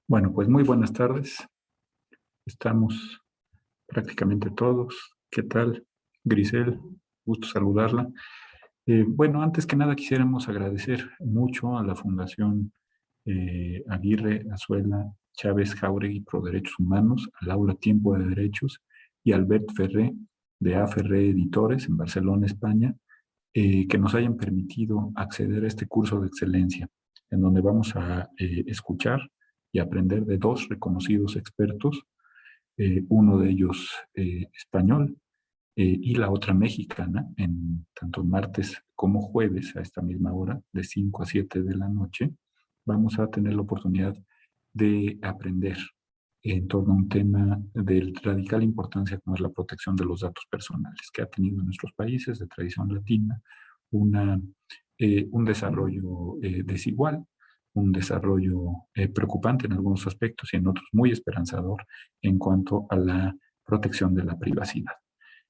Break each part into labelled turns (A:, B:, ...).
A: Bueno, pues muy buenas tardes. Estamos prácticamente todos. ¿Qué tal, Grisel? Gusto saludarla. Bueno, antes que nada quisiéramos agradecer mucho a la Fundación Aguirre Azuela Chávez Jauregui Pro Derechos Humanos, al Aula Tiempo de Derechos y a Albert Ferré de A. Ferré Editores en Barcelona, España, que nos hayan permitido acceder a este curso de excelencia, en donde vamos a escuchar y aprender de dos reconocidos expertos, uno de ellos español y la otra mexicana, en tanto martes como jueves a esta misma hora, de 5 a 7 de la noche, vamos a tener la oportunidad de aprender en torno a un tema de radical importancia como es la protección de los datos personales, que ha tenido en nuestros países de tradición latina una, un desarrollo desigual, un desarrollo preocupante en algunos aspectos y en otros muy esperanzador en cuanto a la protección de la privacidad.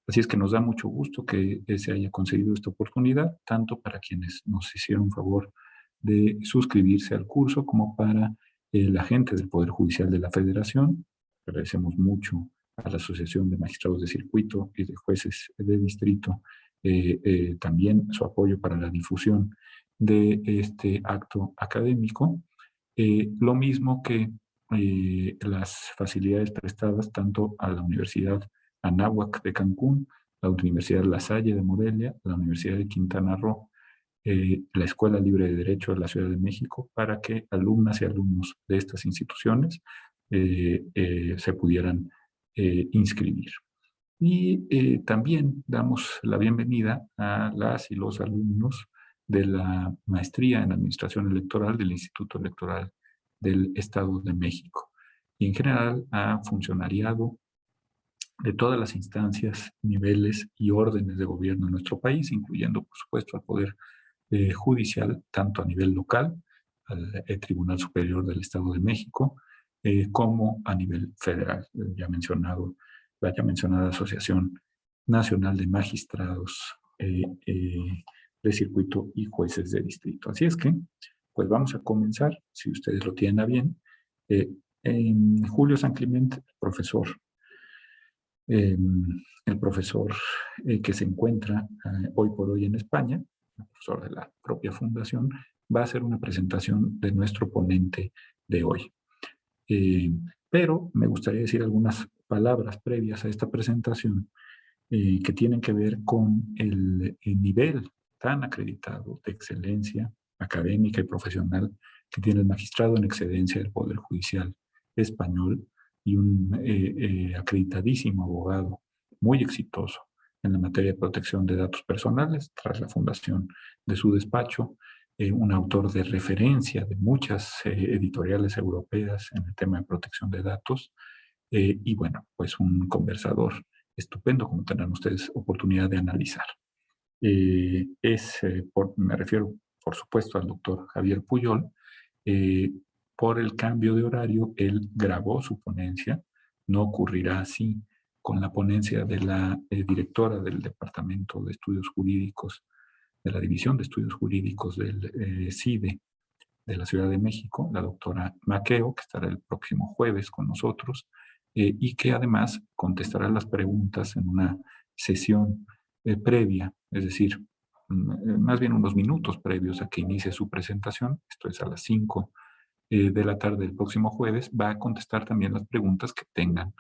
A: Así es que nos da mucho gusto que se haya conseguido esta oportunidad, tanto para quienes nos hicieron favor de suscribirse al curso como para la gente del Poder Judicial de la Federación. Agradecemos mucho a la Asociación de Magistrados de Circuito y de Jueces de Distrito también su apoyo para la difusión de este acto académico. Lo mismo que las facilidades prestadas tanto a la Universidad Anáhuac de Cancún, la Universidad La Salle de Morelia, la Universidad de Quintana Roo, la Escuela Libre de Derecho de la Ciudad de México, para que alumnas y alumnos de estas instituciones se pudieran inscribir. Y también damos la bienvenida a las y los alumnos de la maestría en Administración Electoral del Instituto Electoral del Estado de México y en general a funcionariado de todas las instancias, niveles y órdenes de gobierno en nuestro país, incluyendo, por supuesto, al Poder Judicial, tanto a nivel local, al Tribunal Superior del Estado de México, como a nivel federal, la ya mencionada Asociación Nacional de Magistrados de Circuito y Jueces de Distrito. Así es que, pues vamos a comenzar, si ustedes lo tienen a bien. Julio San Clemente, profesor eh, el profesor que se encuentra hoy por hoy en España, el profesor de la propia fundación, va a hacer una presentación de nuestro ponente de hoy. Eh, pero me gustaría decir algunas palabras previas a esta presentación que tienen que ver con el nivel tan acreditado de excelencia académica y profesional que tiene el magistrado en excedencia del Poder Judicial español y un acreditadísimo abogado muy exitoso en la materia de protección de datos personales tras la fundación de su despacho, un autor de referencia de muchas editoriales europeas en el tema de protección de datos y bueno, pues un conversador estupendo, como tendrán ustedes oportunidad de analizar. Me refiero, por supuesto, al doctor Javier Puyol. Eh, por el cambio de horario, él grabó su ponencia. No ocurrirá así con la ponencia de la directora del Departamento de Estudios Jurídicos, de la División de Estudios Jurídicos del CIDE de la Ciudad de México, la doctora Maqueo, que estará el próximo jueves con nosotros, y que además contestará las preguntas en una sesión previa, es decir, más bien unos minutos previos a que inicie su presentación, esto es a las 5 de la tarde del próximo jueves, va a contestar también las preguntas que tengan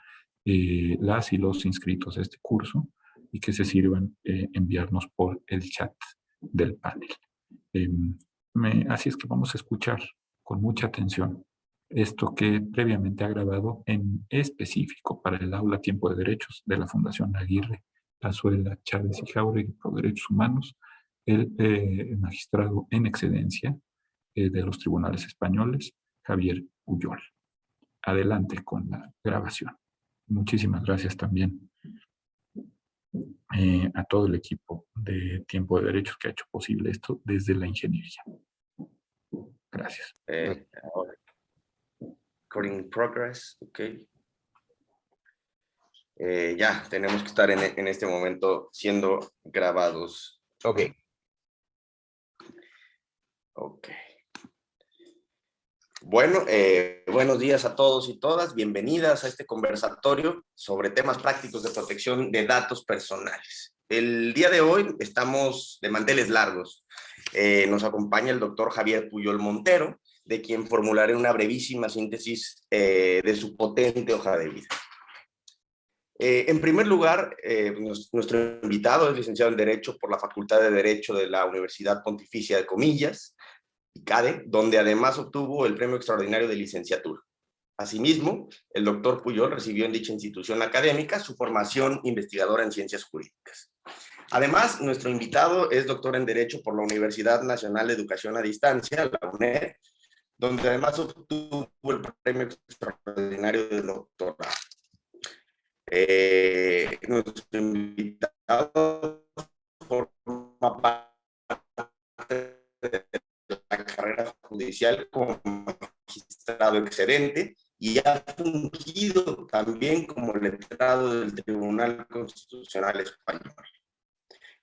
A: las y los inscritos a este curso y que se sirvan enviarnos por el chat del panel. Así es que vamos a escuchar con mucha atención esto que previamente ha grabado en específico para el Aula Tiempo de Derechos de la Fundación Aguirre Azuela Chávez y Jauregui por Derechos Humanos, el magistrado en excedencia de los tribunales españoles, Javier Puyol. Adelante con la grabación. Muchísimas gracias también a todo el equipo de Tiempo de Derechos que ha hecho posible esto desde la ingeniería. Gracias.
B: Ahora, recording in progress, ok. Ya, tenemos que estar en este momento siendo grabados.
C: Ok.
B: Ok. Bueno, buenos días a todos y todas. Bienvenidas a este conversatorio sobre temas prácticos de protección de datos personales. El día de hoy estamos de manteles largos. Nos acompaña el doctor Javier Puyol Montero, de quien formularé una brevísima síntesis de su potente hoja de vida. En primer lugar, nuestro invitado es licenciado en Derecho por la Facultad de Derecho de la Universidad Pontificia de Comillas, ICADE, donde además obtuvo el Premio Extraordinario de Licenciatura. Asimismo, el doctor Puyol recibió en dicha institución académica su formación investigadora en Ciencias Jurídicas. Además, nuestro invitado es doctor en Derecho por la Universidad Nacional de Educación a Distancia, la UNED, donde además obtuvo el Premio Extraordinario de Doctorado. Nuestro invitado forma parte de la carrera judicial como magistrado excedente y ha fungido también como letrado del Tribunal Constitucional Español.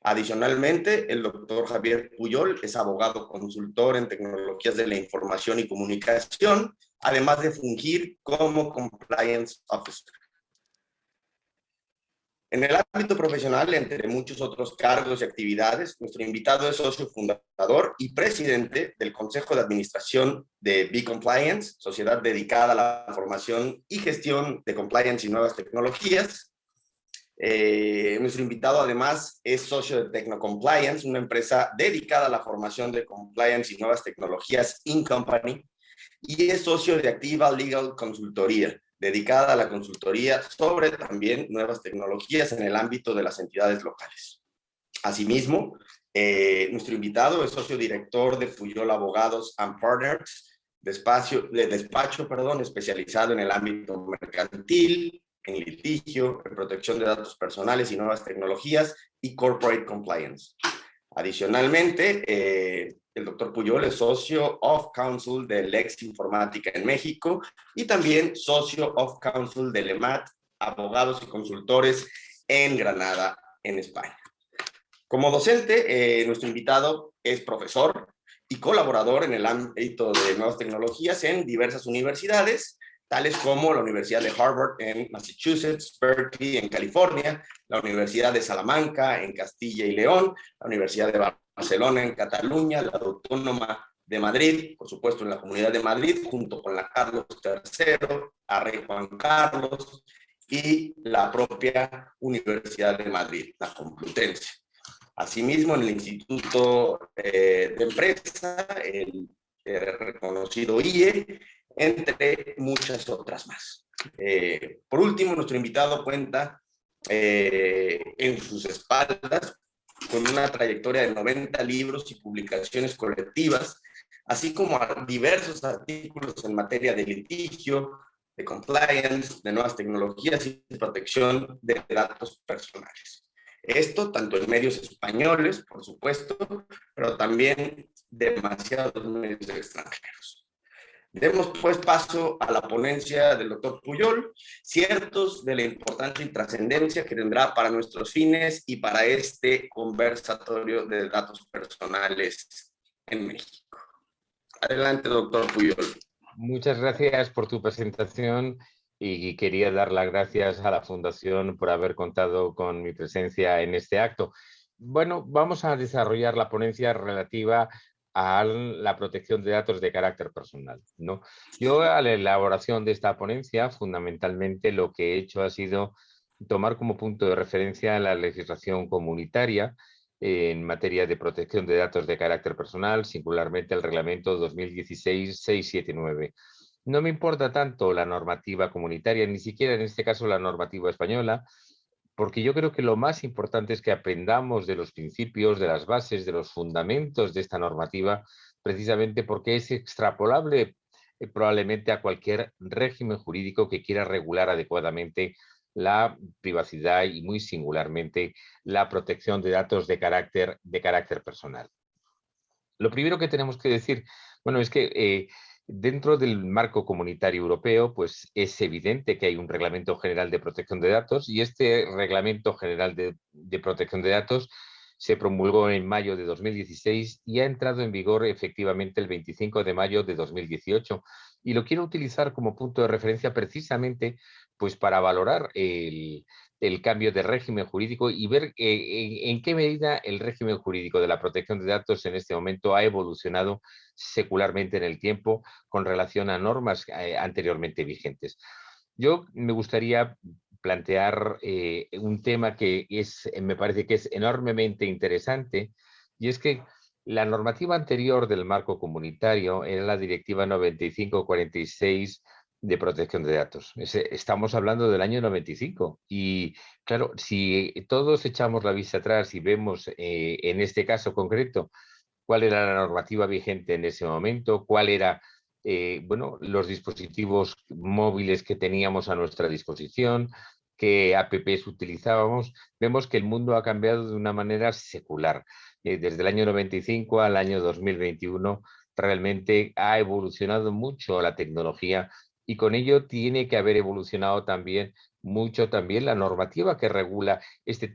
B: Adicionalmente, el doctor Javier Puyol es abogado consultor en tecnologías de la información y comunicación, además de fungir como compliance officer. En el ámbito profesional, entre muchos otros cargos y actividades, nuestro invitado es socio fundador y presidente del Consejo de Administración de B-Compliance, sociedad dedicada a la formación y gestión de compliance y nuevas tecnologías. Nuestro invitado además es socio de Tecnocompliance, una empresa dedicada a la formación de compliance y nuevas tecnologías in company, y es socio de Activa Legal Consultoría, dedicada a la consultoría sobre también nuevas tecnologías en el ámbito de las entidades locales. Asimismo, nuestro invitado es socio director de Puyol Abogados and Partners, despacho especializado en el ámbito mercantil, en litigio, en protección de datos personales y nuevas tecnologías y corporate compliance. Adicionalmente, el doctor Puyol es socio of counsel de Lex Informática en México y también socio of counsel de LEMAT, abogados y consultores en Granada, en España. Como docente, nuestro invitado es profesor y colaborador en el ámbito de nuevas tecnologías en diversas universidades, tales como la Universidad de Harvard en Massachusetts, Berkeley en California, la Universidad de Salamanca en Castilla y León, la Universidad de Barcelona en Cataluña, la Autónoma de Madrid, por supuesto en la Comunidad de Madrid, junto con la Carlos III, la Rey Juan Carlos y la propia Universidad de Madrid, la Complutense. Asimismo, en el Instituto de Empresa, el reconocido IE, entre muchas otras más. Por último, nuestro invitado cuenta en sus espaldas con una trayectoria de 90 libros y publicaciones colectivas, así como diversos artículos en materia de litigio, de compliance, de nuevas tecnologías y de protección de datos personales. Esto tanto en medios españoles, por supuesto, pero también demasiados medios extranjeros. Demos pues paso a la ponencia del doctor Puyol, ciertos de la importancia y trascendencia que tendrá para nuestros fines y para este conversatorio de datos personales en México. Adelante, doctor Puyol.
C: Muchas gracias por tu presentación y quería dar las gracias a la Fundación por haber contado con mi presencia en este acto. Bueno, vamos a desarrollar la ponencia relativa a la protección de datos de carácter personal, ¿no? Yo, a la elaboración de esta ponencia, fundamentalmente lo que he hecho ha sido tomar como punto de referencia la legislación comunitaria en materia de protección de datos de carácter personal, singularmente el Reglamento 2016-679. No me importa tanto la normativa comunitaria, ni siquiera en este caso la normativa española, porque yo creo que lo más importante es que aprendamos de los principios, de las bases, de los fundamentos de esta normativa, precisamente porque es extrapolable probablemente a cualquier régimen jurídico que quiera regular adecuadamente la privacidad y muy singularmente la protección de datos de carácter personal. Lo primero que tenemos que decir, bueno, es que dentro del marco comunitario europeo, pues es evidente que hay un Reglamento General de Protección de Datos y este Reglamento General de Protección de Datos se promulgó en mayo de 2016 y ha entrado en vigor efectivamente el 25 de mayo de 2018. Y lo quiero utilizar como punto de referencia precisamente pues para valorar el cambio de régimen jurídico y ver en qué medida el régimen jurídico de la protección de datos en este momento ha evolucionado secularmente en el tiempo con relación a normas anteriormente vigentes. Yo me gustaría plantear un tema que me parece que es enormemente interesante, y es que la normativa anterior del marco comunitario era la Directiva 95/46 de protección de datos. Estamos hablando del año 95 y claro, si todos echamos la vista atrás y vemos en este caso concreto cuál era la normativa vigente en ese momento, cuál era bueno, los dispositivos móviles que teníamos a nuestra disposición, qué apps utilizábamos, vemos que el mundo ha cambiado de una manera secular. Desde el año 95 al año 2021 realmente ha evolucionado mucho la tecnología y con ello tiene que haber evolucionado también mucho también la normativa que regula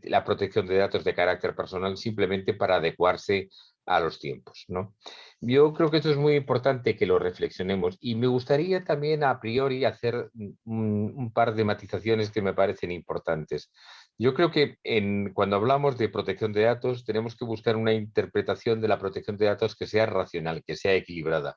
C: la protección de datos de carácter personal simplemente para adecuarse a los tiempos, ¿no? Yo creo que esto es muy importante que lo reflexionemos y me gustaría también a priori hacer un par de matizaciones que me parecen importantes. Yo creo que cuando hablamos de protección de datos tenemos que buscar una interpretación de la protección de datos que sea racional, que sea equilibrada.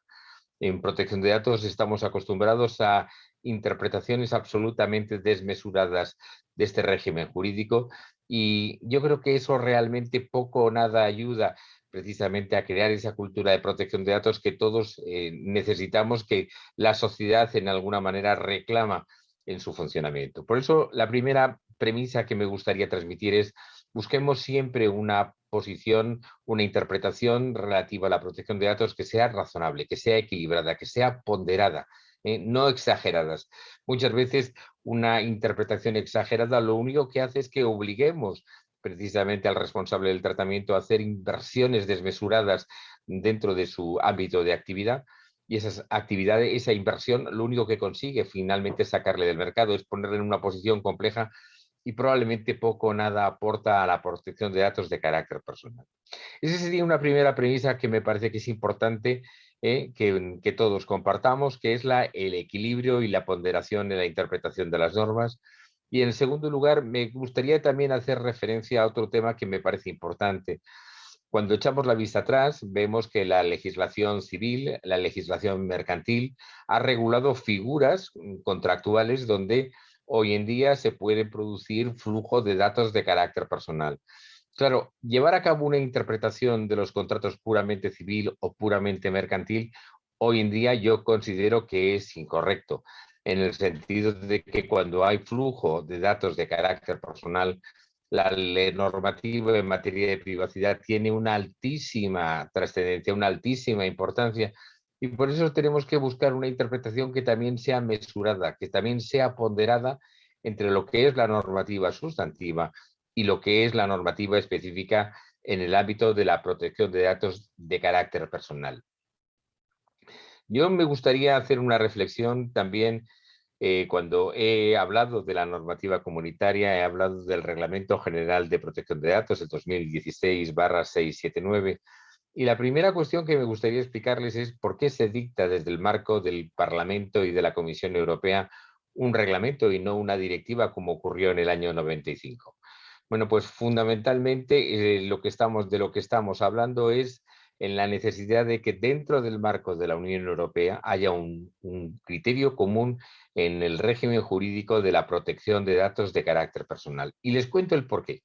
C: En protección de datos estamos acostumbrados a interpretaciones absolutamente desmesuradas de este régimen jurídico y yo creo que eso realmente poco o nada ayuda precisamente a crear esa cultura de protección de datos que todos necesitamos, que la sociedad en alguna manera reclama en su funcionamiento. Por eso la primera premisa que me gustaría transmitir es busquemos siempre una posición, una interpretación relativa a la protección de datos que sea razonable, que sea equilibrada, que sea ponderada, no exageradas. Muchas veces una interpretación exagerada lo único que hace es que obliguemos precisamente al responsable del tratamiento a hacer inversiones desmesuradas dentro de su ámbito de actividad y esas actividades, esa inversión, lo único que consigue finalmente es sacarle del mercado, es ponerle en una posición compleja y probablemente poco o nada aporta a la protección de datos de carácter personal. Esa sería una primera premisa que me parece que es importante que todos compartamos, que es el equilibrio y la ponderación en la interpretación de las normas. Y en segundo lugar, me gustaría también hacer referencia a otro tema que me parece importante. Cuando echamos la vista atrás, vemos que la legislación civil, la legislación mercantil, ha regulado figuras contractuales donde hoy en día se puede producir flujo de datos de carácter personal. Claro, llevar a cabo una interpretación de los contratos puramente civil o puramente mercantil, hoy en día yo considero que es incorrecto, en el sentido de que cuando hay flujo de datos de carácter personal, la normativa en materia de privacidad tiene una altísima trascendencia, una altísima importancia, y por eso tenemos que buscar una interpretación que también sea mesurada, que también sea ponderada entre lo que es la normativa sustantiva y lo que es la normativa específica en el ámbito de la protección de datos de carácter personal. Yo me gustaría hacer una reflexión también cuando he hablado de la normativa comunitaria, he hablado del Reglamento General de Protección de Datos, el 2016/679, y la primera cuestión que me gustaría explicarles es por qué se dicta desde el marco del Parlamento y de la Comisión Europea un reglamento y no una directiva como ocurrió en el año 95. Bueno, pues fundamentalmente de lo que estamos hablando es en la necesidad de que dentro del marco de la Unión Europea haya un criterio común en el régimen jurídico de la protección de datos de carácter personal. Y les cuento el porqué.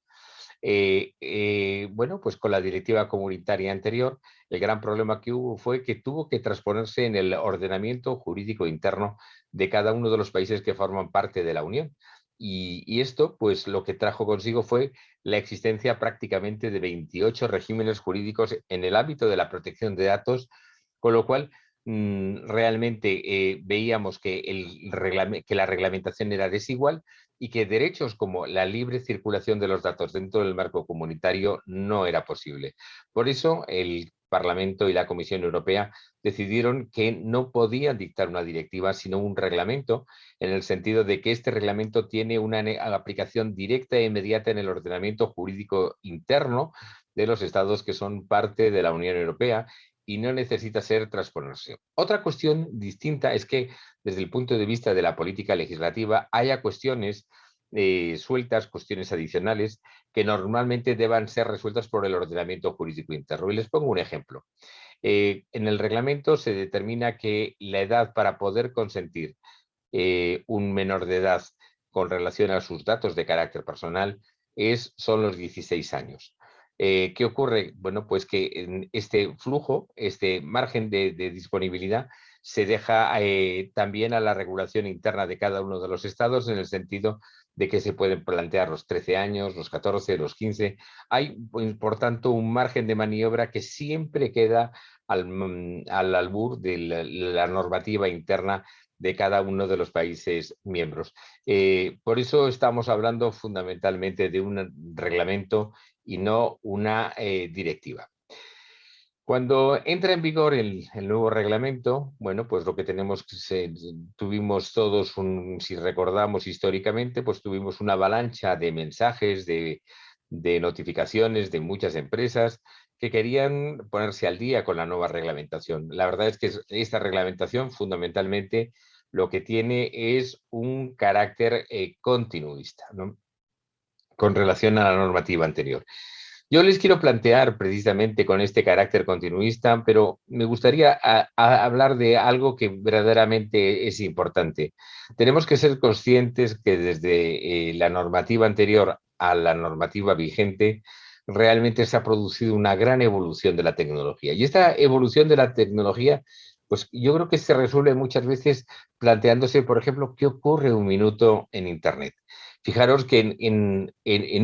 C: Bueno, pues con la directiva comunitaria anterior, el gran problema que hubo fue que tuvo que transponerse en el ordenamiento jurídico interno de cada uno de los países que forman parte de la Unión. Y esto, pues lo que trajo consigo fue la existencia prácticamente de 28 regímenes jurídicos en el ámbito de la protección de datos, con lo cual realmente veíamos que la reglamentación era desigual y que derechos como la libre circulación de los datos dentro del marco comunitario no era posible. Por eso el Parlamento y la Comisión Europea decidieron que no podían dictar una directiva, sino un reglamento, en el sentido de que este reglamento tiene una aplicación directa e inmediata en el ordenamiento jurídico interno de los estados que son parte de la Unión Europea y no necesita ser transponerse. Otra cuestión distinta es que, desde el punto de vista de la política legislativa, haya cuestiones sueltas, cuestiones adicionales, que normalmente deban ser resueltas por el ordenamiento jurídico interno. Y les pongo un ejemplo. En el reglamento se determina que la edad para poder consentir un menor de edad con relación a sus datos de carácter personal son los 16 años. ¿Qué ocurre? Bueno, pues que en este flujo, este margen de disponibilidad, se deja también a la regulación interna de cada uno de los estados, en el sentido de que se pueden plantear los 13 años, los 14, los 15. Hay, pues, por tanto, un margen de maniobra que siempre queda al albur de la normativa interna de cada uno de los países miembros. Por eso estamos hablando fundamentalmente de un reglamento y no una directiva. Cuando entra en vigor el nuevo reglamento, bueno, pues lo que tuvimos todos, si recordamos históricamente, pues tuvimos una avalancha de mensajes, de notificaciones de muchas empresas que querían ponerse al día con la nueva reglamentación. La verdad es que esta reglamentación fundamentalmente lo que tiene es un carácter continuista, ¿no?, con relación a la normativa anterior. Yo les quiero plantear precisamente con este carácter continuista, pero me gustaría hablar de algo que verdaderamente es importante. Tenemos que ser conscientes que desde la normativa anterior a la normativa vigente realmente se ha producido una gran evolución de la tecnología. Y esta evolución de la tecnología, pues yo creo que se resuelve muchas veces planteándose, por ejemplo, qué ocurre en un minuto en Internet. Fijaros que en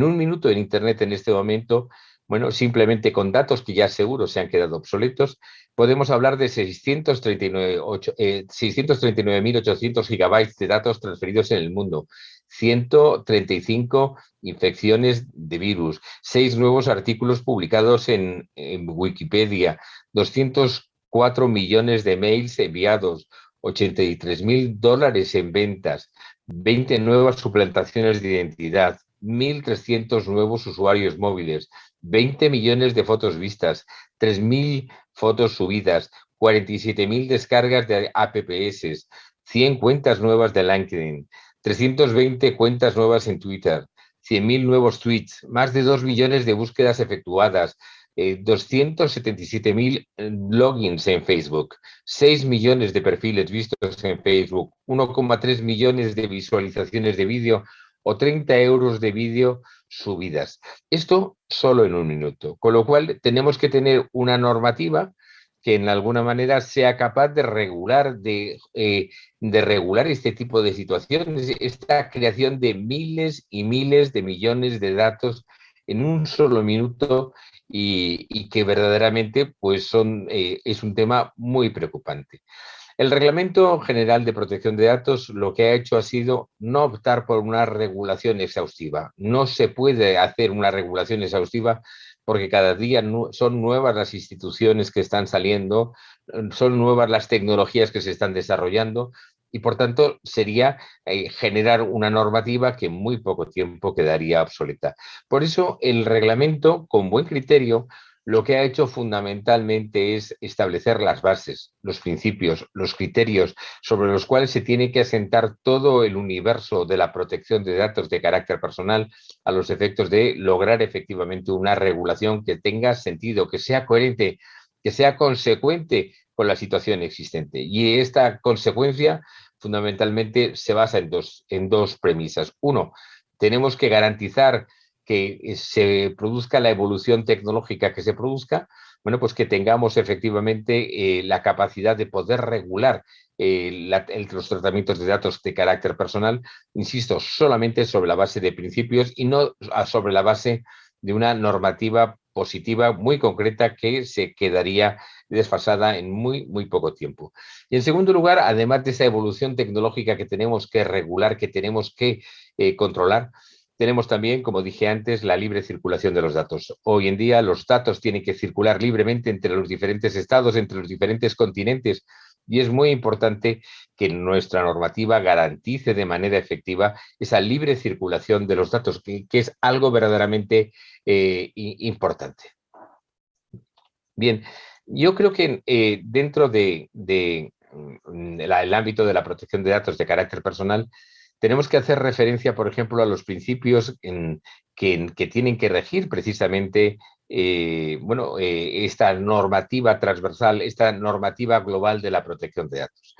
C: un minuto en Internet en este momento, bueno, simplemente con datos que ya seguro se han quedado obsoletos, podemos hablar de 639.800 gigabytes de datos transferidos en el mundo, 135 infecciones de virus, 6 nuevos artículos publicados en Wikipedia, 204 millones de mails enviados, $83.000 en ventas, 20 nuevas suplantaciones de identidad, 1.300 nuevos usuarios móviles, 20 millones de fotos vistas, 3.000 fotos subidas, 47.000 descargas de apps, 100 cuentas nuevas de LinkedIn, 320 cuentas nuevas en Twitter, 100.000 nuevos tweets, más de 2 millones de búsquedas efectuadas, 277.000 logins en Facebook, 6 millones de perfiles vistos en Facebook, 1,3 millones de visualizaciones de vídeo o 30 euros de vídeo subidas. Esto solo en un minuto, con lo cual tenemos que tener una normativa que en alguna manera sea capaz de regular este tipo de situaciones, esta creación de miles y miles de millones de datos en un solo minuto, y que verdaderamente pues es un tema muy preocupante. El Reglamento General de Protección de Datos lo que ha hecho ha sido no optar por una regulación exhaustiva. No se puede hacer una regulación exhaustiva porque cada día son nuevas las instituciones que están saliendo, son nuevas las tecnologías que se están desarrollando, y por tanto sería generar una normativa que en muy poco tiempo quedaría obsoleta. Por eso el reglamento, con buen criterio, lo que ha hecho fundamentalmente es establecer las bases, los principios, los criterios sobre los cuales se tiene que asentar todo el universo de la protección de datos de carácter personal, a los efectos de lograr efectivamente una regulación que tenga sentido, que sea coherente, que sea consecuente con la situación existente. Y esta consecuencia fundamentalmente se basa en dos premisas. Uno, tenemos que garantizar que se produzca la evolución tecnológica que se produzca, bueno, pues que tengamos efectivamente la capacidad de poder regular los tratamientos de datos de carácter personal, insisto, solamente sobre la base de principios y no sobre la base de una normativa positiva, muy concreta, que se quedaría desfasada en muy, muy poco tiempo. Y en segundo lugar, además de esa evolución tecnológica que tenemos que regular, que tenemos que controlar, tenemos también, como dije antes, la libre circulación de los datos. Hoy en día los datos tienen que circular libremente entre los diferentes estados, entre los diferentes continentes, y es muy importante que nuestra normativa garantice de manera efectiva esa libre circulación de los datos, que es algo verdaderamente importante. Bien, yo creo que dentro el ámbito de la protección de datos de carácter personal, tenemos que hacer referencia, por ejemplo, a los principios que tienen que regir precisamente esta normativa transversal, esta normativa global de la protección de datos.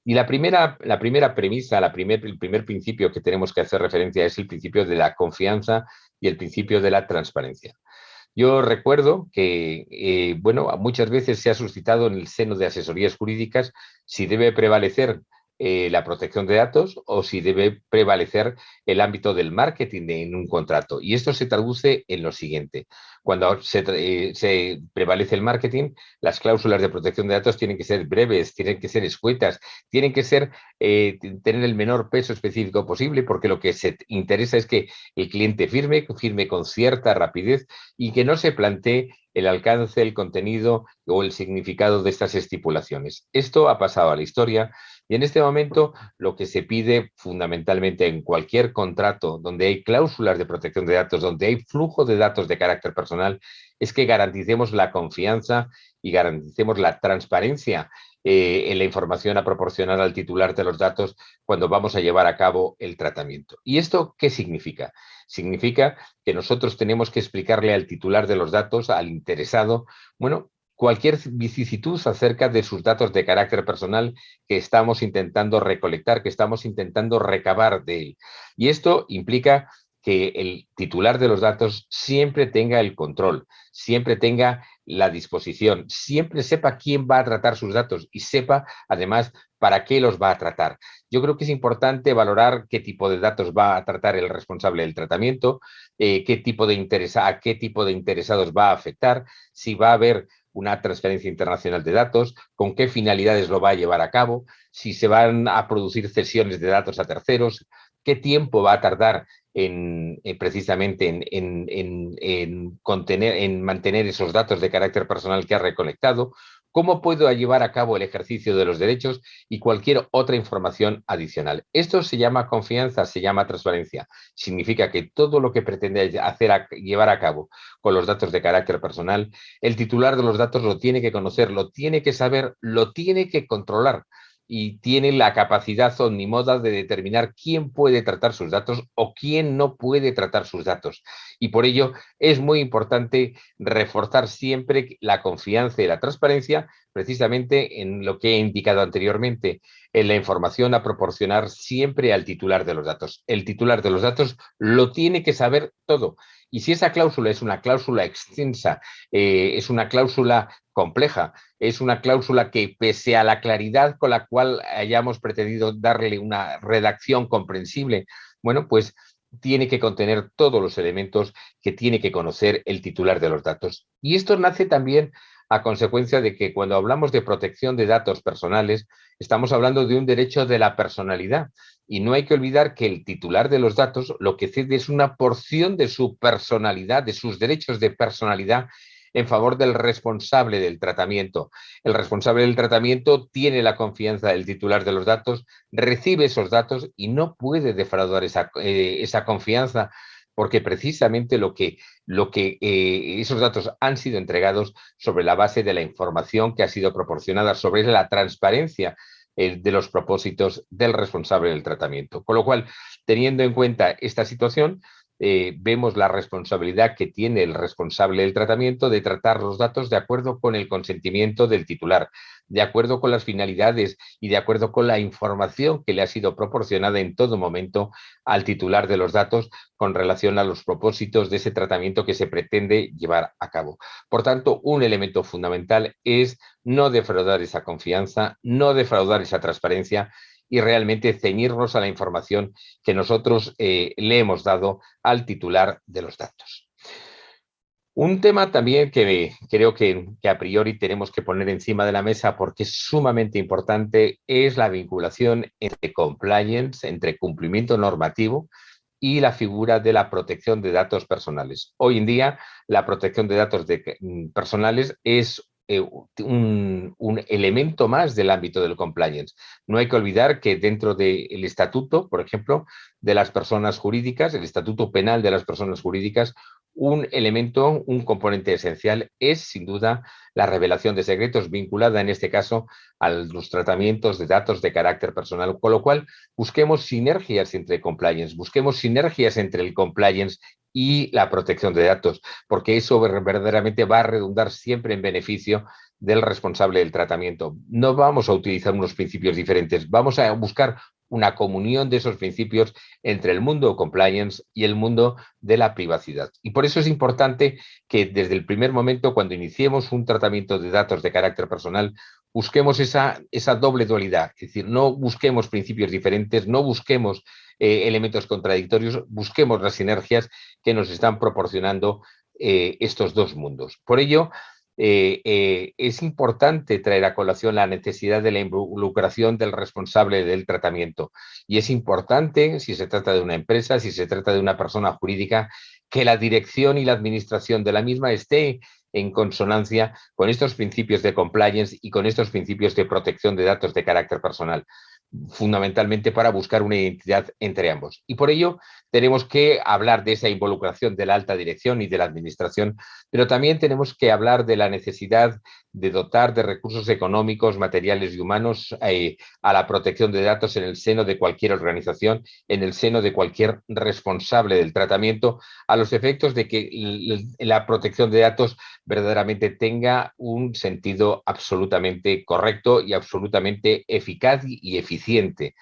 C: Y la primera premisa, el primer principio que tenemos que hacer referencia es el principio de la confianza y el principio de la transparencia. Yo recuerdo que, muchas veces se ha suscitado en el seno de asesorías jurídicas si debe prevalecer la protección de datos o si debe prevalecer el ámbito del marketing en un contrato. Y esto se traduce en lo siguiente. Cuando se prevalece el marketing, las cláusulas de protección de datos tienen que ser breves, tienen que ser escuetas, tienen que ser, tener el menor peso específico posible, porque lo que se interesa es que el cliente firme con cierta rapidez y que no se plantee el alcance, el contenido o el significado de estas estipulaciones. Esto ha pasado a la historia y en este momento lo que se pide fundamentalmente en cualquier contrato donde hay cláusulas de protección de datos, donde hay flujo de datos de carácter personal, es que garanticemos la confianza y garanticemos la transparencia en la información a proporcionar al titular de los datos cuando vamos a llevar a cabo el tratamiento. ¿Y esto qué significa? Significa que nosotros tenemos que explicarle al titular de los datos, al interesado, cualquier vicisitud acerca de sus datos de carácter personal que estamos intentando recolectar, que estamos intentando recabar de él. Y esto implica que el titular de los datos siempre tenga el control, siempre tenga la disposición, siempre sepa quién va a tratar sus datos y sepa, además, para qué los va a tratar. Yo creo que es importante valorar qué tipo de datos va a tratar el responsable del tratamiento, a qué tipo de interesados va a afectar, si va a haber una transferencia internacional de datos, con qué finalidades lo va a llevar a cabo, si se van a producir cesiones de datos a terceros, qué tiempo va a tardar precisamente en mantener esos datos de carácter personal que ha recolectado, cómo puedo llevar a cabo el ejercicio de los derechos y cualquier otra información adicional. Esto se llama confianza, se llama transparencia. Significa que todo lo que pretende llevar a cabo con los datos de carácter personal, el titular de los datos lo tiene que conocer, lo tiene que saber, lo tiene que controlar y tiene la capacidad omnímoda de determinar quién puede tratar sus datos o quién no puede tratar sus datos. Y por ello es muy importante reforzar siempre la confianza y la transparencia, precisamente en lo que he indicado anteriormente, en la información a proporcionar siempre al titular de los datos. El titular de los datos lo tiene que saber todo. Y si esa cláusula es una cláusula extensa, es una cláusula compleja, es una cláusula que, pese a la claridad con la cual hayamos pretendido darle una redacción comprensible, pues tiene que contener todos los elementos que tiene que conocer el titular de los datos. Y esto nace también a consecuencia de que cuando hablamos de protección de datos personales, estamos hablando de un derecho de la personalidad. Y no hay que olvidar que el titular de los datos lo que cede es una porción de su personalidad, de sus derechos de personalidad, en favor del responsable del tratamiento. El responsable del tratamiento tiene la confianza del titular de los datos, recibe esos datos y no puede defraudar esa confianza, porque precisamente esos datos han sido entregados sobre la base de la información que ha sido proporcionada, sobre la transparencia de los propósitos del responsable del tratamiento. Con lo cual, teniendo en cuenta esta situación, vemos la responsabilidad que tiene el responsable del tratamiento de tratar los datos de acuerdo con el consentimiento del titular, de acuerdo con las finalidades y de acuerdo con la información que le ha sido proporcionada en todo momento al titular de los datos con relación a los propósitos de ese tratamiento que se pretende llevar a cabo. Por tanto, un elemento fundamental es no defraudar esa confianza, no defraudar esa transparencia y realmente ceñirnos a la información que nosotros le hemos dado al titular de los datos. Un tema también que creo que a priori tenemos que poner encima de la mesa porque es sumamente importante es la vinculación entre compliance, entre cumplimiento normativo y la figura de la protección de datos personales. Hoy en día, la protección de datos personales es un elemento más del ámbito del compliance. No hay que olvidar que dentro del estatuto, por ejemplo, de las personas jurídicas, el estatuto penal de las personas jurídicas, un elemento, un componente esencial es, sin duda, la revelación de secretos vinculada, en este caso, a los tratamientos de datos de carácter personal. Con lo cual, busquemos sinergias entre compliance, busquemos sinergias entre el compliance y la protección de datos, porque eso verdaderamente va a redundar siempre en beneficio del responsable del tratamiento. No vamos a utilizar unos principios diferentes, vamos a buscar una comunión de esos principios entre el mundo compliance y el mundo de la privacidad. Y por eso es importante que desde el primer momento, cuando iniciemos un tratamiento de datos de carácter personal, busquemos esa doble dualidad, es decir, no busquemos principios diferentes, no busquemos elementos contradictorios, busquemos las sinergias que nos están proporcionando estos dos mundos. Por ello, es importante traer a colación la necesidad de la involucración del responsable del tratamiento. Y es importante, si se trata de una empresa, si se trata de una persona jurídica, que la dirección y la administración de la misma esté en consonancia con estos principios de compliance y con estos principios de protección de datos de carácter personal, fundamentalmente para buscar una identidad entre ambos. Y por ello tenemos que hablar de esa involucración de la alta dirección y de la administración, pero también tenemos que hablar de la necesidad de dotar de recursos económicos, materiales y humanos a la protección de datos en el seno de cualquier organización, en el seno de cualquier responsable del tratamiento, a los efectos de que la protección de datos verdaderamente tenga un sentido absolutamente correcto y absolutamente eficaz y eficiente.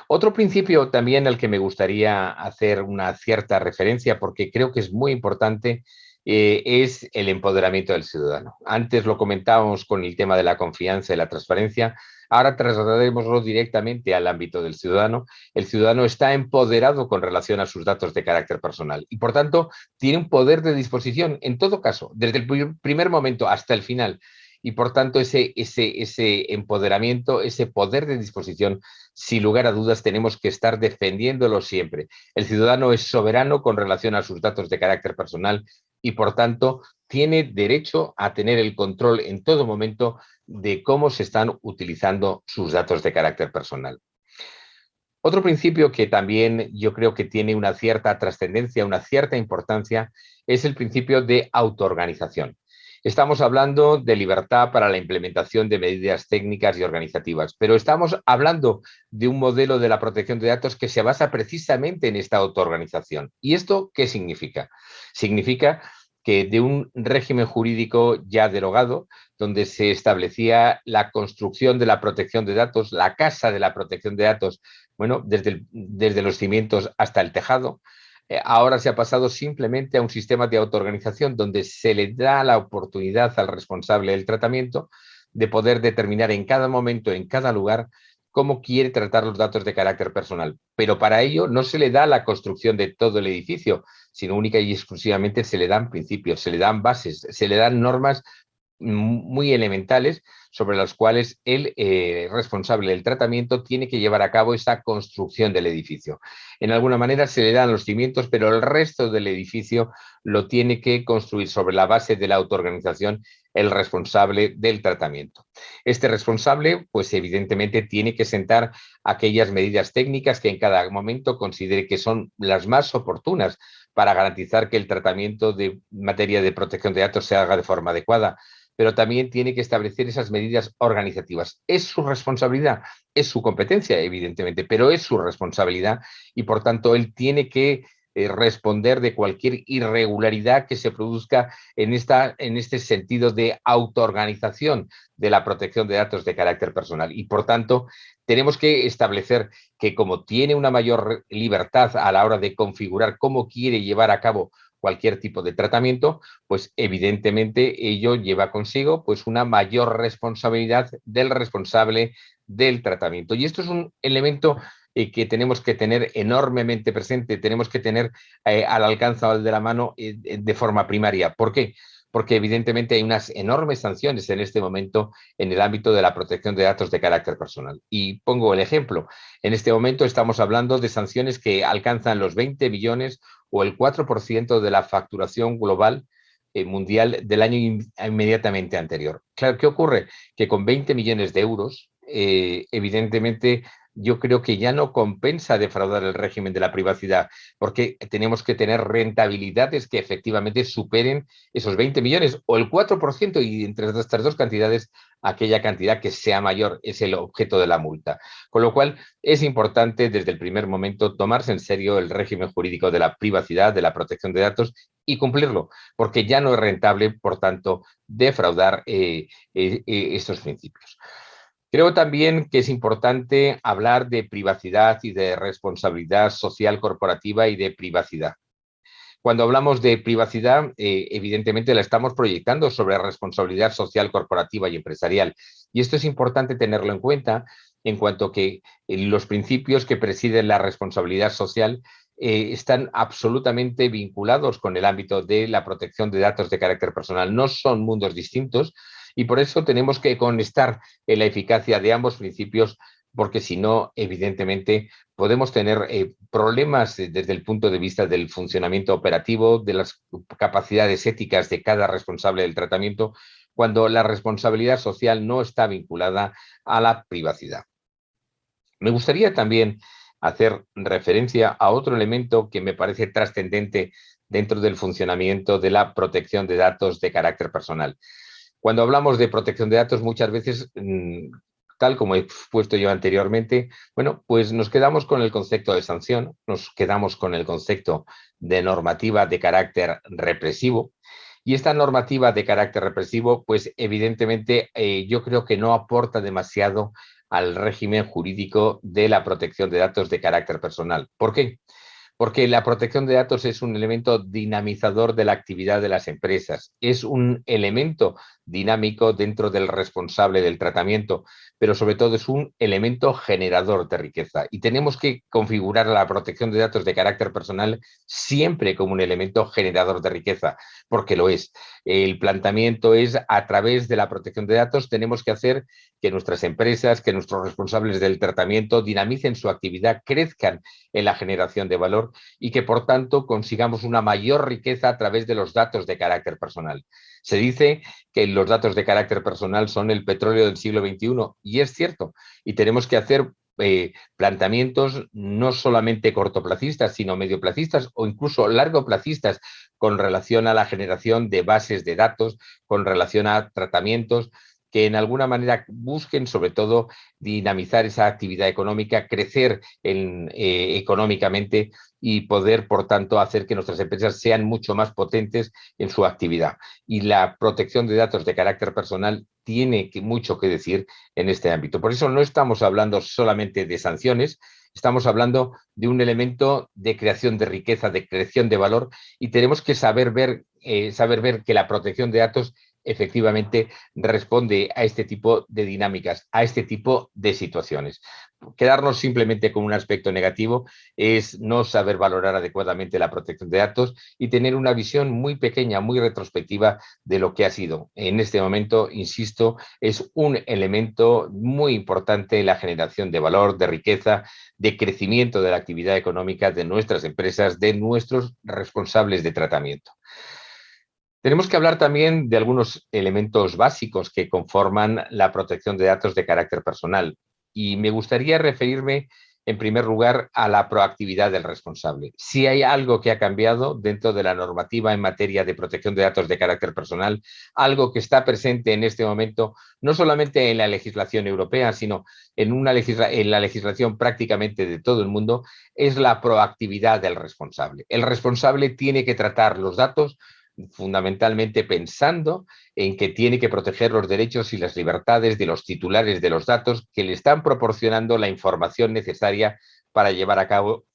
C: Otro principio también al que me gustaría hacer una cierta referencia, porque creo que es muy importante, es el empoderamiento del ciudadano. Antes lo comentábamos con el tema de la confianza y la transparencia, ahora trasladémoslo directamente al ámbito del ciudadano. El ciudadano está empoderado con relación a sus datos de carácter personal y, por tanto, tiene un poder de disposición en todo caso, desde el primer momento hasta el final. Y, por tanto, ese empoderamiento, ese poder de disposición, sin lugar a dudas, tenemos que estar defendiéndolo siempre. El ciudadano es soberano con relación a sus datos de carácter personal y, por tanto, tiene derecho a tener el control en todo momento de cómo se están utilizando sus datos de carácter personal. Otro principio que también yo creo que tiene una cierta trascendencia, una cierta importancia, es el principio de autoorganización. Estamos hablando de libertad para la implementación de medidas técnicas y organizativas, pero estamos hablando de un modelo de la protección de datos que se basa precisamente en esta autoorganización. ¿Y esto qué significa? Significa que de un régimen jurídico ya derogado, donde se establecía la construcción de la protección de datos, la casa de la protección de datos, bueno, desde los cimientos hasta el tejado, ahora se ha pasado simplemente a un sistema de autoorganización donde se le da la oportunidad al responsable del tratamiento de poder determinar en cada momento, en cada lugar, cómo quiere tratar los datos de carácter personal. Pero para ello no se le da la construcción de todo el edificio, sino única y exclusivamente se le dan principios, se le dan bases, se le dan normas muy elementales sobre las cuales el responsable del tratamiento tiene que llevar a cabo esa construcción del edificio. En alguna manera se le dan los cimientos, pero el resto del edificio lo tiene que construir sobre la base de la autoorganización el responsable del tratamiento. Este responsable, pues evidentemente tiene que sentar aquellas medidas técnicas que en cada momento considere que son las más oportunas para garantizar que el tratamiento de materia de protección de datos se haga de forma adecuada, pero también tiene que establecer esas medidas organizativas. Es su responsabilidad, es su competencia, evidentemente, pero es su responsabilidad y, por tanto, él tiene que responder de cualquier irregularidad que se produzca en este sentido de autoorganización de la protección de datos de carácter personal. Y, por tanto, tenemos que establecer que, como tiene una mayor libertad a la hora de configurar cómo quiere llevar a cabo cualquier tipo de tratamiento, pues evidentemente ello lleva consigo pues una mayor responsabilidad del responsable del tratamiento. Y esto es un elemento que tenemos que tener enormemente presente, tenemos que tener al alcance de la mano de forma primaria. ¿Por qué? Porque evidentemente hay unas enormes sanciones en este momento en el ámbito de la protección de datos de carácter personal. Y pongo el ejemplo. En este momento estamos hablando de sanciones que alcanzan los 20 billones o el 4% de la facturación global mundial del año inmediatamente anterior. Claro, ¿qué ocurre? Que con 20 millones de euros, evidentemente, yo creo que ya no compensa defraudar el régimen de la privacidad, porque tenemos que tener rentabilidades que efectivamente superen esos 20 millones o el 4%, y entre estas dos cantidades, aquella cantidad que sea mayor es el objeto de la multa. Con lo cual, es importante desde el primer momento tomarse en serio el régimen jurídico de la privacidad, de la protección de datos y cumplirlo, porque ya no es rentable, por tanto, defraudar estos principios. Creo también que es importante hablar de privacidad y de responsabilidad social corporativa y de privacidad. Cuando hablamos de privacidad, evidentemente la estamos proyectando sobre responsabilidad social corporativa y empresarial. Y esto es importante tenerlo en cuenta en cuanto que los principios que presiden la responsabilidad social están absolutamente vinculados con el ámbito de la protección de datos de carácter personal. No son mundos distintos y por eso tenemos que conectar en la eficacia de ambos principios, porque si no, evidentemente, podemos tener problemas desde el punto de vista del funcionamiento operativo, de las capacidades éticas de cada responsable del tratamiento, cuando la responsabilidad social no está vinculada a la privacidad. Me gustaría también hacer referencia a otro elemento que me parece trascendente dentro del funcionamiento de la protección de datos de carácter personal. Cuando hablamos de protección de datos, muchas veces, tal como he puesto yo anteriormente, bueno, pues nos quedamos con el concepto de sanción, nos quedamos con el concepto de normativa de carácter represivo. Y esta normativa de carácter represivo, pues evidentemente yo creo que no aporta demasiado al régimen jurídico de la protección de datos de carácter personal. ¿Por qué? Porque la protección de datos es un elemento dinamizador de la actividad de las empresas, es un elemento dinámico dentro del responsable del tratamiento, pero sobre todo es un elemento generador de riqueza. Y tenemos que configurar la protección de datos de carácter personal siempre como un elemento generador de riqueza, porque lo es. El planteamiento es, a través de la protección de datos, tenemos que hacer que nuestras empresas, que nuestros responsables del tratamiento dinamicen su actividad, crezcan en la generación de valor y que, por tanto, consigamos una mayor riqueza a través de los datos de carácter personal. Se dice que los datos de carácter personal son el petróleo del siglo XXI y es cierto, y tenemos que hacer planteamientos no solamente cortoplacistas, sino medioplacistas o incluso largoplacistas con relación a la generación de bases de datos, con relación a tratamientos que en alguna manera busquen sobre todo dinamizar esa actividad económica, crecer económicamente y poder, por tanto, hacer que nuestras empresas sean mucho más potentes en su actividad. Y la protección de datos de carácter personal tiene mucho que decir en este ámbito. Por eso no estamos hablando solamente de sanciones, estamos hablando de un elemento de creación de riqueza, de creación de valor, y tenemos que saber ver que la protección de datos efectivamente responde a este tipo de dinámicas, a este tipo de situaciones. Quedarnos simplemente con un aspecto negativo es no saber valorar adecuadamente la protección de datos y tener una visión muy pequeña, muy retrospectiva de lo que ha sido. En este momento, insisto, es un elemento muy importante en la generación de valor, de riqueza, de crecimiento de la actividad económica de nuestras empresas, de nuestros responsables de tratamiento. Tenemos que hablar también de algunos elementos básicos que conforman la protección de datos de carácter personal. Y me gustaría referirme, en primer lugar, a la proactividad del responsable. Si hay algo que ha cambiado dentro de la normativa en materia de protección de datos de carácter personal, algo que está presente en este momento, no solamente en la legislación europea, sino en la legislación prácticamente de todo el mundo, es la proactividad del responsable. El responsable tiene que tratar los datos fundamentalmente pensando en que tiene que proteger los derechos y las libertades de los titulares de los datos que le están proporcionando la información necesaria para llevar a cabo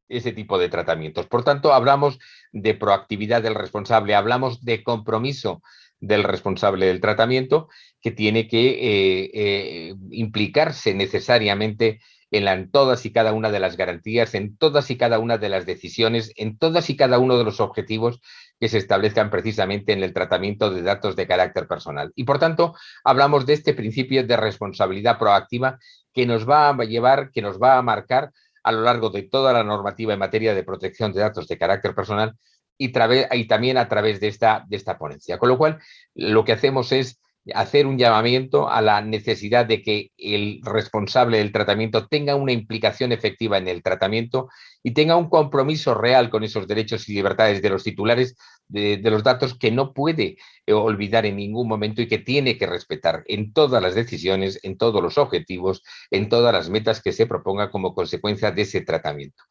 C: ese tipo de tratamientos. Por tanto, hablamos de proactividad del responsable, hablamos de compromiso del responsable del tratamiento, que tiene que implicarse necesariamente en todas y cada una de las garantías, en todas y cada una de las decisiones, en todas y cada uno de los objetivos que se establezcan precisamente en el tratamiento de datos de carácter personal. Y por tanto, hablamos de este principio de responsabilidad proactiva que nos va a llevar, que nos va a marcar a lo largo de toda la normativa en materia de protección de datos de carácter personal y también a través de esta ponencia. Con lo cual, lo que hacemos es hacer un llamamiento a la necesidad de que el responsable del tratamiento tenga una implicación efectiva en el tratamiento y tenga un compromiso real con esos derechos y libertades de los titulares de los datos que no puede olvidar en ningún momento y que tiene que respetar en todas las decisiones, en todos los objetivos, en todas las metas que se proponga como consecuencia de ese tratamiento.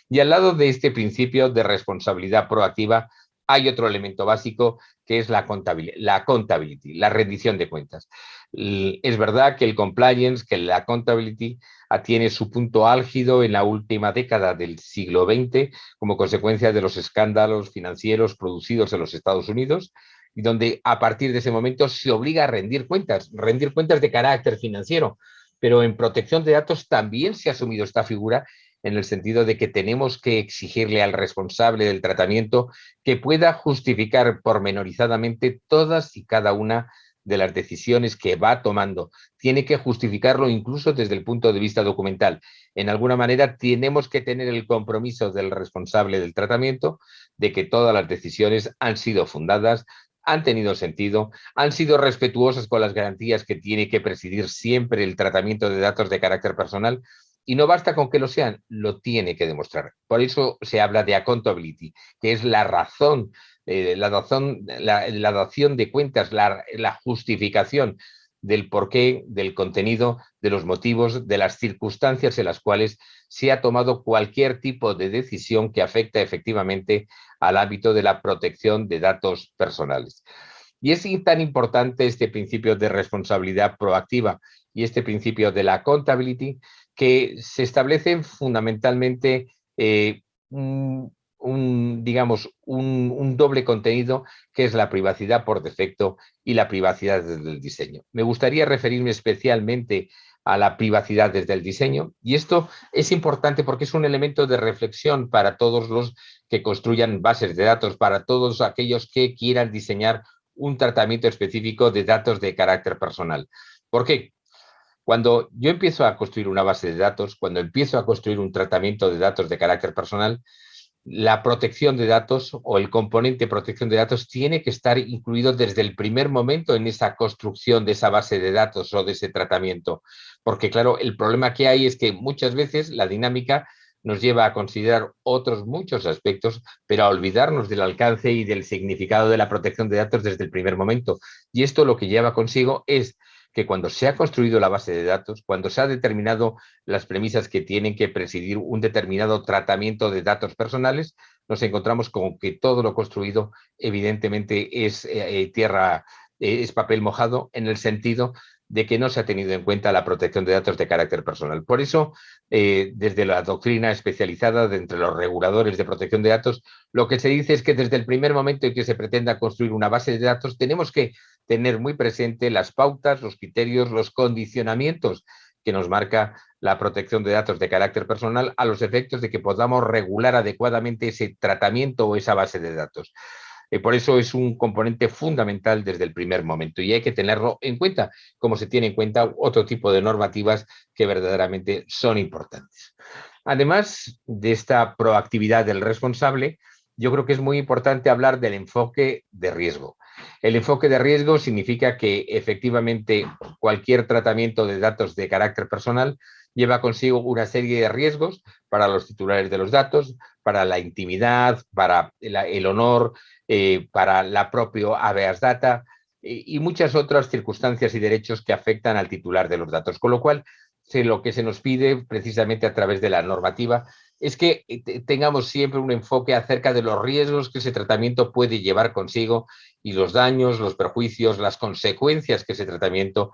C: Y al lado de este principio de responsabilidad proactiva, hay otro elemento básico que es la accountability, la rendición de cuentas. Es verdad que el compliance, que la accountability tiene su punto álgido en la última década del siglo XX como consecuencia de los escándalos financieros producidos en los Estados Unidos, y donde a partir de ese momento se obliga a rendir cuentas de carácter financiero. Pero en protección de datos también se ha asumido esta figura en el sentido de que tenemos que exigirle al responsable del tratamiento que pueda justificar pormenorizadamente todas y cada una de las decisiones que va tomando. Tiene que justificarlo incluso desde el punto de vista documental. En alguna manera tenemos que tener el compromiso del responsable del tratamiento de que todas las decisiones han sido fundadas, han tenido sentido, han sido respetuosas con las garantías que tiene que presidir siempre el tratamiento de datos de carácter personal. Y no basta con que lo sean, lo tiene que demostrar. Por eso se habla de accountability, que es la razón, la dación de cuentas, la justificación del porqué, del contenido, de los motivos, de las circunstancias en las cuales se ha tomado cualquier tipo de decisión que afecta efectivamente al ámbito de la protección de datos personales. Y es tan importante este principio de responsabilidad proactiva y este principio de la accountability que se establecen fundamentalmente digamos, un doble contenido que es la privacidad por defecto y la privacidad desde el diseño. Me gustaría referirme especialmente a la privacidad desde el diseño, y esto es importante porque es un elemento de reflexión para todos los que construyan bases de datos, para todos aquellos que quieran diseñar un tratamiento específico de datos de carácter personal. ¿Por qué? Cuando yo empiezo a construir una base de datos, cuando empiezo a construir un tratamiento de datos de carácter personal, la protección de datos o el componente de protección de datos tiene que estar incluido desde el primer momento en esa construcción de esa base de datos o de ese tratamiento. Porque, claro, el problema que hay es que muchas veces la dinámica nos lleva a considerar otros muchos aspectos, pero a olvidarnos del alcance y del significado de la protección de datos desde el primer momento. Y esto lo que lleva consigo es que cuando se ha construido la base de datos, cuando se ha determinado las premisas que tienen que presidir un determinado tratamiento de datos personales, nos encontramos con que todo lo construido evidentemente es es papel mojado en el sentido de que no se ha tenido en cuenta la protección de datos de carácter personal. Por eso, desde la doctrina especializada de entre los reguladores de protección de datos, lo que se dice es que desde el primer momento en que se pretenda construir una base de datos, tenemos que tener muy presente las pautas, los criterios, los condicionamientos que nos marca la protección de datos de carácter personal a los efectos de que podamos regular adecuadamente ese tratamiento o esa base de datos. Por eso es un componente fundamental desde el primer momento y hay que tenerlo en cuenta, como se tiene en cuenta otro tipo de normativas que verdaderamente son importantes. Además de esta proactividad del responsable, yo creo que es muy importante hablar del enfoque de riesgo. El enfoque de riesgo significa que efectivamente cualquier tratamiento de datos de carácter personal lleva consigo una serie de riesgos para los titulares de los datos, para la intimidad, para el honor, para la propia habeas data y muchas otras circunstancias y derechos que afectan al titular de los datos. Con lo cual, lo que se nos pide precisamente a través de la normativa es que tengamos siempre un enfoque acerca de los riesgos que ese tratamiento puede llevar consigo y los daños, los perjuicios, las consecuencias que ese tratamiento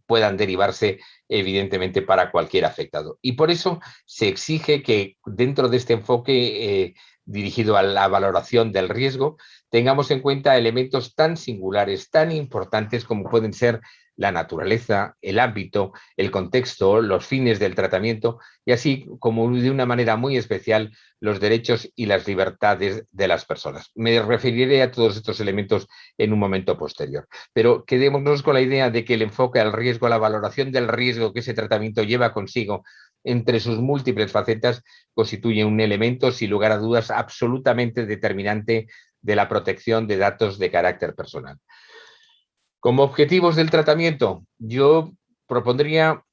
C: puedan derivarse evidentemente para cualquier afectado. Y por eso se exige que dentro de este enfoque dirigido a la valoración del riesgo, tengamos en cuenta elementos tan singulares, tan importantes como pueden ser la naturaleza, el ámbito, el contexto, los fines del tratamiento y así como de una manera muy especial los derechos y las libertades de las personas. Me referiré a todos estos elementos en un momento posterior, pero quedémonos con la idea de que el enfoque al riesgo, la valoración del riesgo que ese tratamiento lleva consigo entre sus múltiples facetas constituye un elemento, sin lugar a dudas, absolutamente determinante de la protección de datos de carácter personal. Como objetivos del tratamiento, yo propondría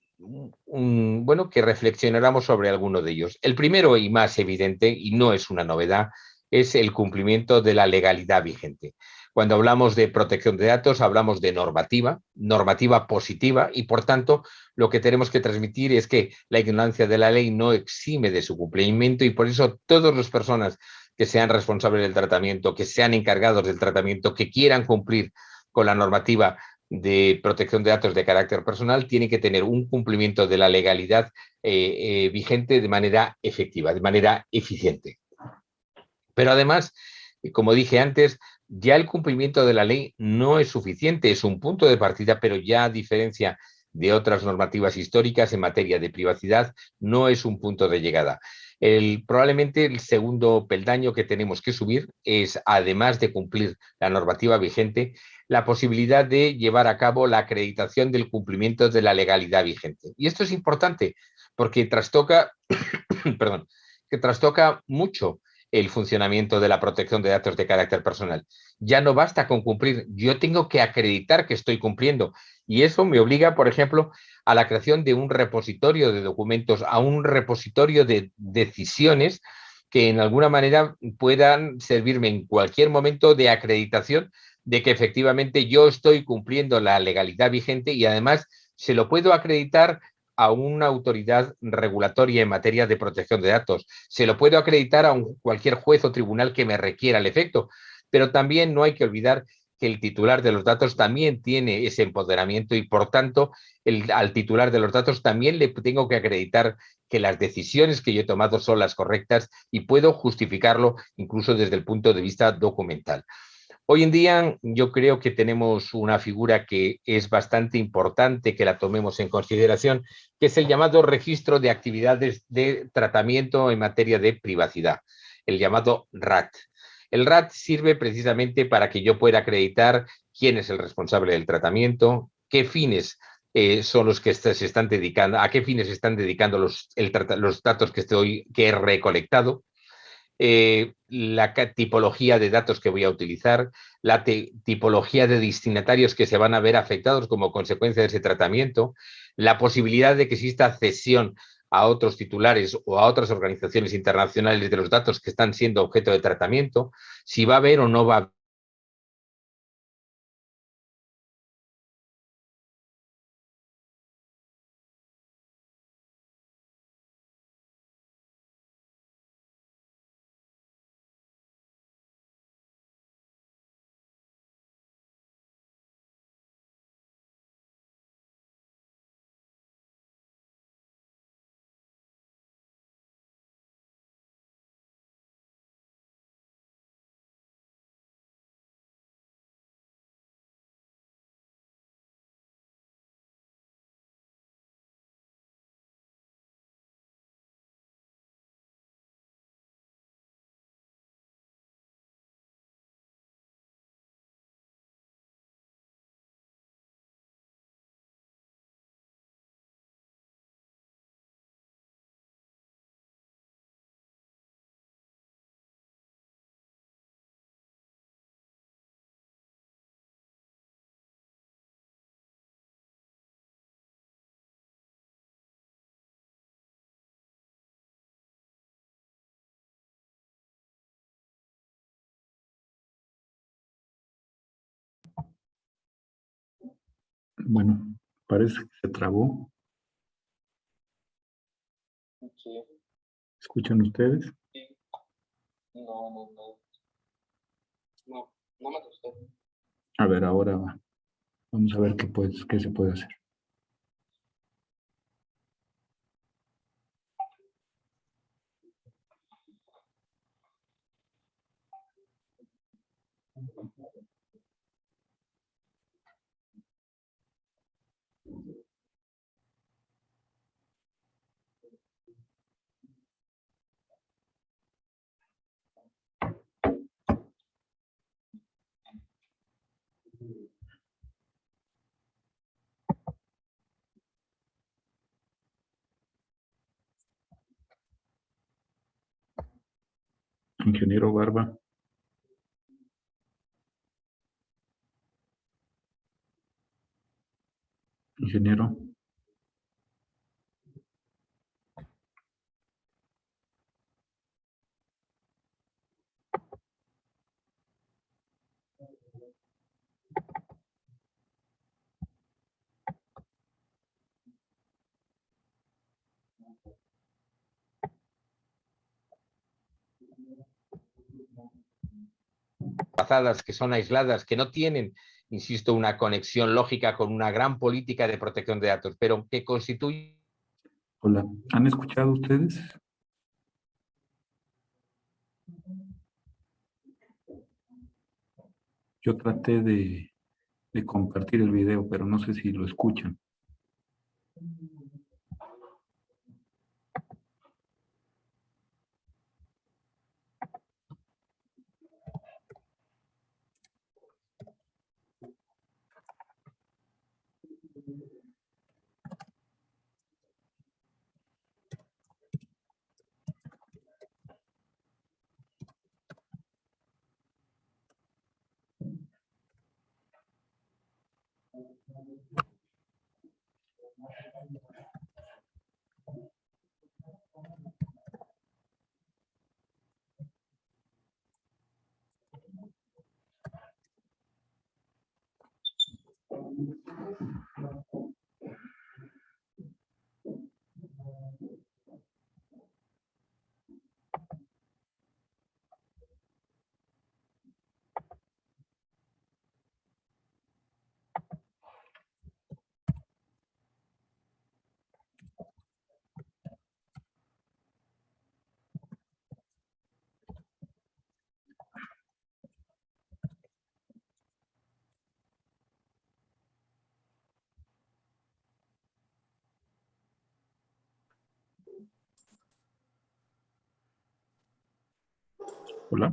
C: que reflexionáramos sobre alguno de ellos. El primero y más evidente, y no es una novedad, es el cumplimiento de la legalidad vigente. Cuando hablamos de protección de datos, hablamos de normativa positiva, y por tanto lo que tenemos que transmitir es que la ignorancia de la ley no exime de su cumplimiento y por eso todas las personas que sean responsables del tratamiento, que sean encargados del tratamiento, que quieran cumplir con la normativa de protección de datos de carácter personal, tiene que tener un cumplimiento de la legalidad vigente de manera efectiva, de manera eficiente. Pero además, como dije antes, ya el cumplimiento de la ley no es suficiente, es un punto de partida, pero ya a diferencia de otras normativas históricas en materia de privacidad, no es un punto de llegada. Probablemente el segundo peldaño que tenemos que subir es, además de cumplir la normativa vigente, la posibilidad de llevar a cabo la acreditación del cumplimiento de la legalidad vigente. Y esto es importante porque trastoca, perdón, que trastoca mucho el funcionamiento de la protección de datos de carácter personal. Ya no basta con cumplir, yo tengo que acreditar que estoy cumpliendo. Y eso me obliga, por ejemplo, a la creación de un repositorio de documentos, a un repositorio de decisiones que en alguna manera puedan servirme en cualquier momento de acreditación de que efectivamente yo estoy cumpliendo la legalidad vigente y además se lo puedo acreditar a una autoridad regulatoria en materia de protección de datos. Se lo puedo acreditar a cualquier juez o tribunal que me requiera el efecto, pero también no hay que olvidar que el titular de los datos también tiene ese empoderamiento y, por tanto, al titular de los datos también le tengo que acreditar que las decisiones que yo he tomado son las correctas y puedo justificarlo incluso desde el punto de vista documental. Hoy en día yo creo que tenemos una figura que es bastante importante que la tomemos en consideración, que es el llamado registro de actividades de tratamiento en materia de privacidad, el llamado RAT. El RAT sirve precisamente para que yo pueda acreditar quién es el responsable del tratamiento, qué fines son los que se están dedicando, a qué fines se están dedicando los datos que he recolectado, la tipología de datos que voy a utilizar, la tipología de destinatarios que se van a ver afectados como consecuencia de ese tratamiento, la posibilidad de que exista cesión a otros titulares o a otras organizaciones internacionales de los datos que están siendo objeto de tratamiento, si va a haber o no va a haber.
A: Bueno, parece que se trabó.
D: Sí,
A: ¿Escuchan ustedes?
D: sí. No me gustó.
A: A ver, ahora vamos a ver qué se puede hacer. Ingeniero Barba. Ingeniero.
C: Pasadas, que son aisladas, que no tienen, insisto, una conexión lógica con una gran política de protección de datos, pero que constituye...
A: Hola, ¿han escuchado ustedes? Yo traté de compartir el video, pero no sé si lo escuchan. Hola.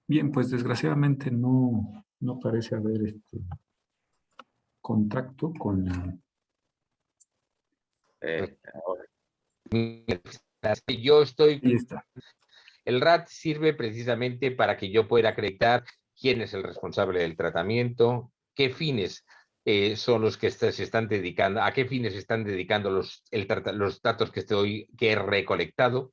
A: Bien, pues desgraciadamente no parece haber contacto con la...
C: Yo estoy...
A: Ahí está.
C: El RAT sirve precisamente para que yo pueda acreditar quién es el responsable del tratamiento, qué fines son los que se están dedicando, a qué fines se están dedicando los datos que he recolectado,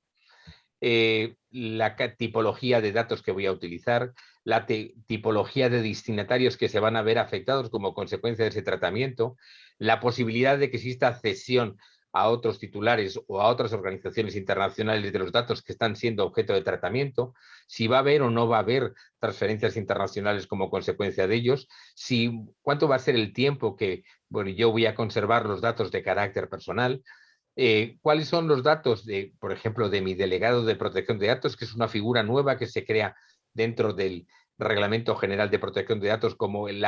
C: la tipología de datos que voy a utilizar, la tipología de destinatarios que se van a ver afectados como consecuencia de ese tratamiento, la posibilidad de que exista cesión a otros titulares o a otras organizaciones internacionales de los datos que están siendo objeto de tratamiento, si va a haber o no va a haber transferencias internacionales como consecuencia de ellos, cuánto va a ser el tiempo que yo voy a conservar los datos de carácter personal, cuáles son los datos, por ejemplo, de mi delegado de protección de datos, que es una figura nueva que se crea dentro del Reglamento General de Protección de Datos como el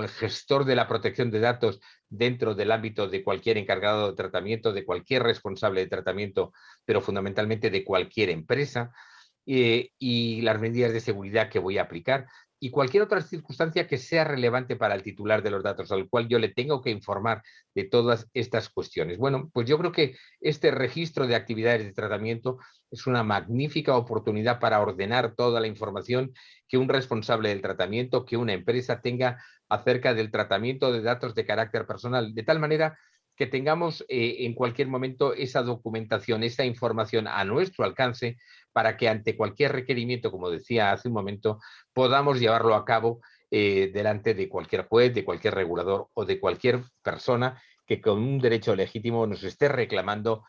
C: gestor de la protección de datos dentro del ámbito de cualquier encargado de tratamiento, de cualquier responsable de tratamiento, pero fundamentalmente de cualquier empresa, y las medidas de seguridad que voy a aplicar y cualquier otra circunstancia que sea relevante para el titular de los datos, al cual yo le tengo que informar de todas estas cuestiones. Bueno, pues yo creo que este registro de actividades de tratamiento es una magnífica oportunidad para ordenar toda la información que un responsable del tratamiento, que una empresa tenga acerca del tratamiento de datos de carácter personal, de tal manera que tengamos en cualquier momento esa documentación, esa información a nuestro alcance para que ante cualquier requerimiento, como decía hace un momento, podamos llevarlo a cabo delante de cualquier juez, de cualquier regulador o de cualquier persona que con un derecho legítimo nos esté reclamando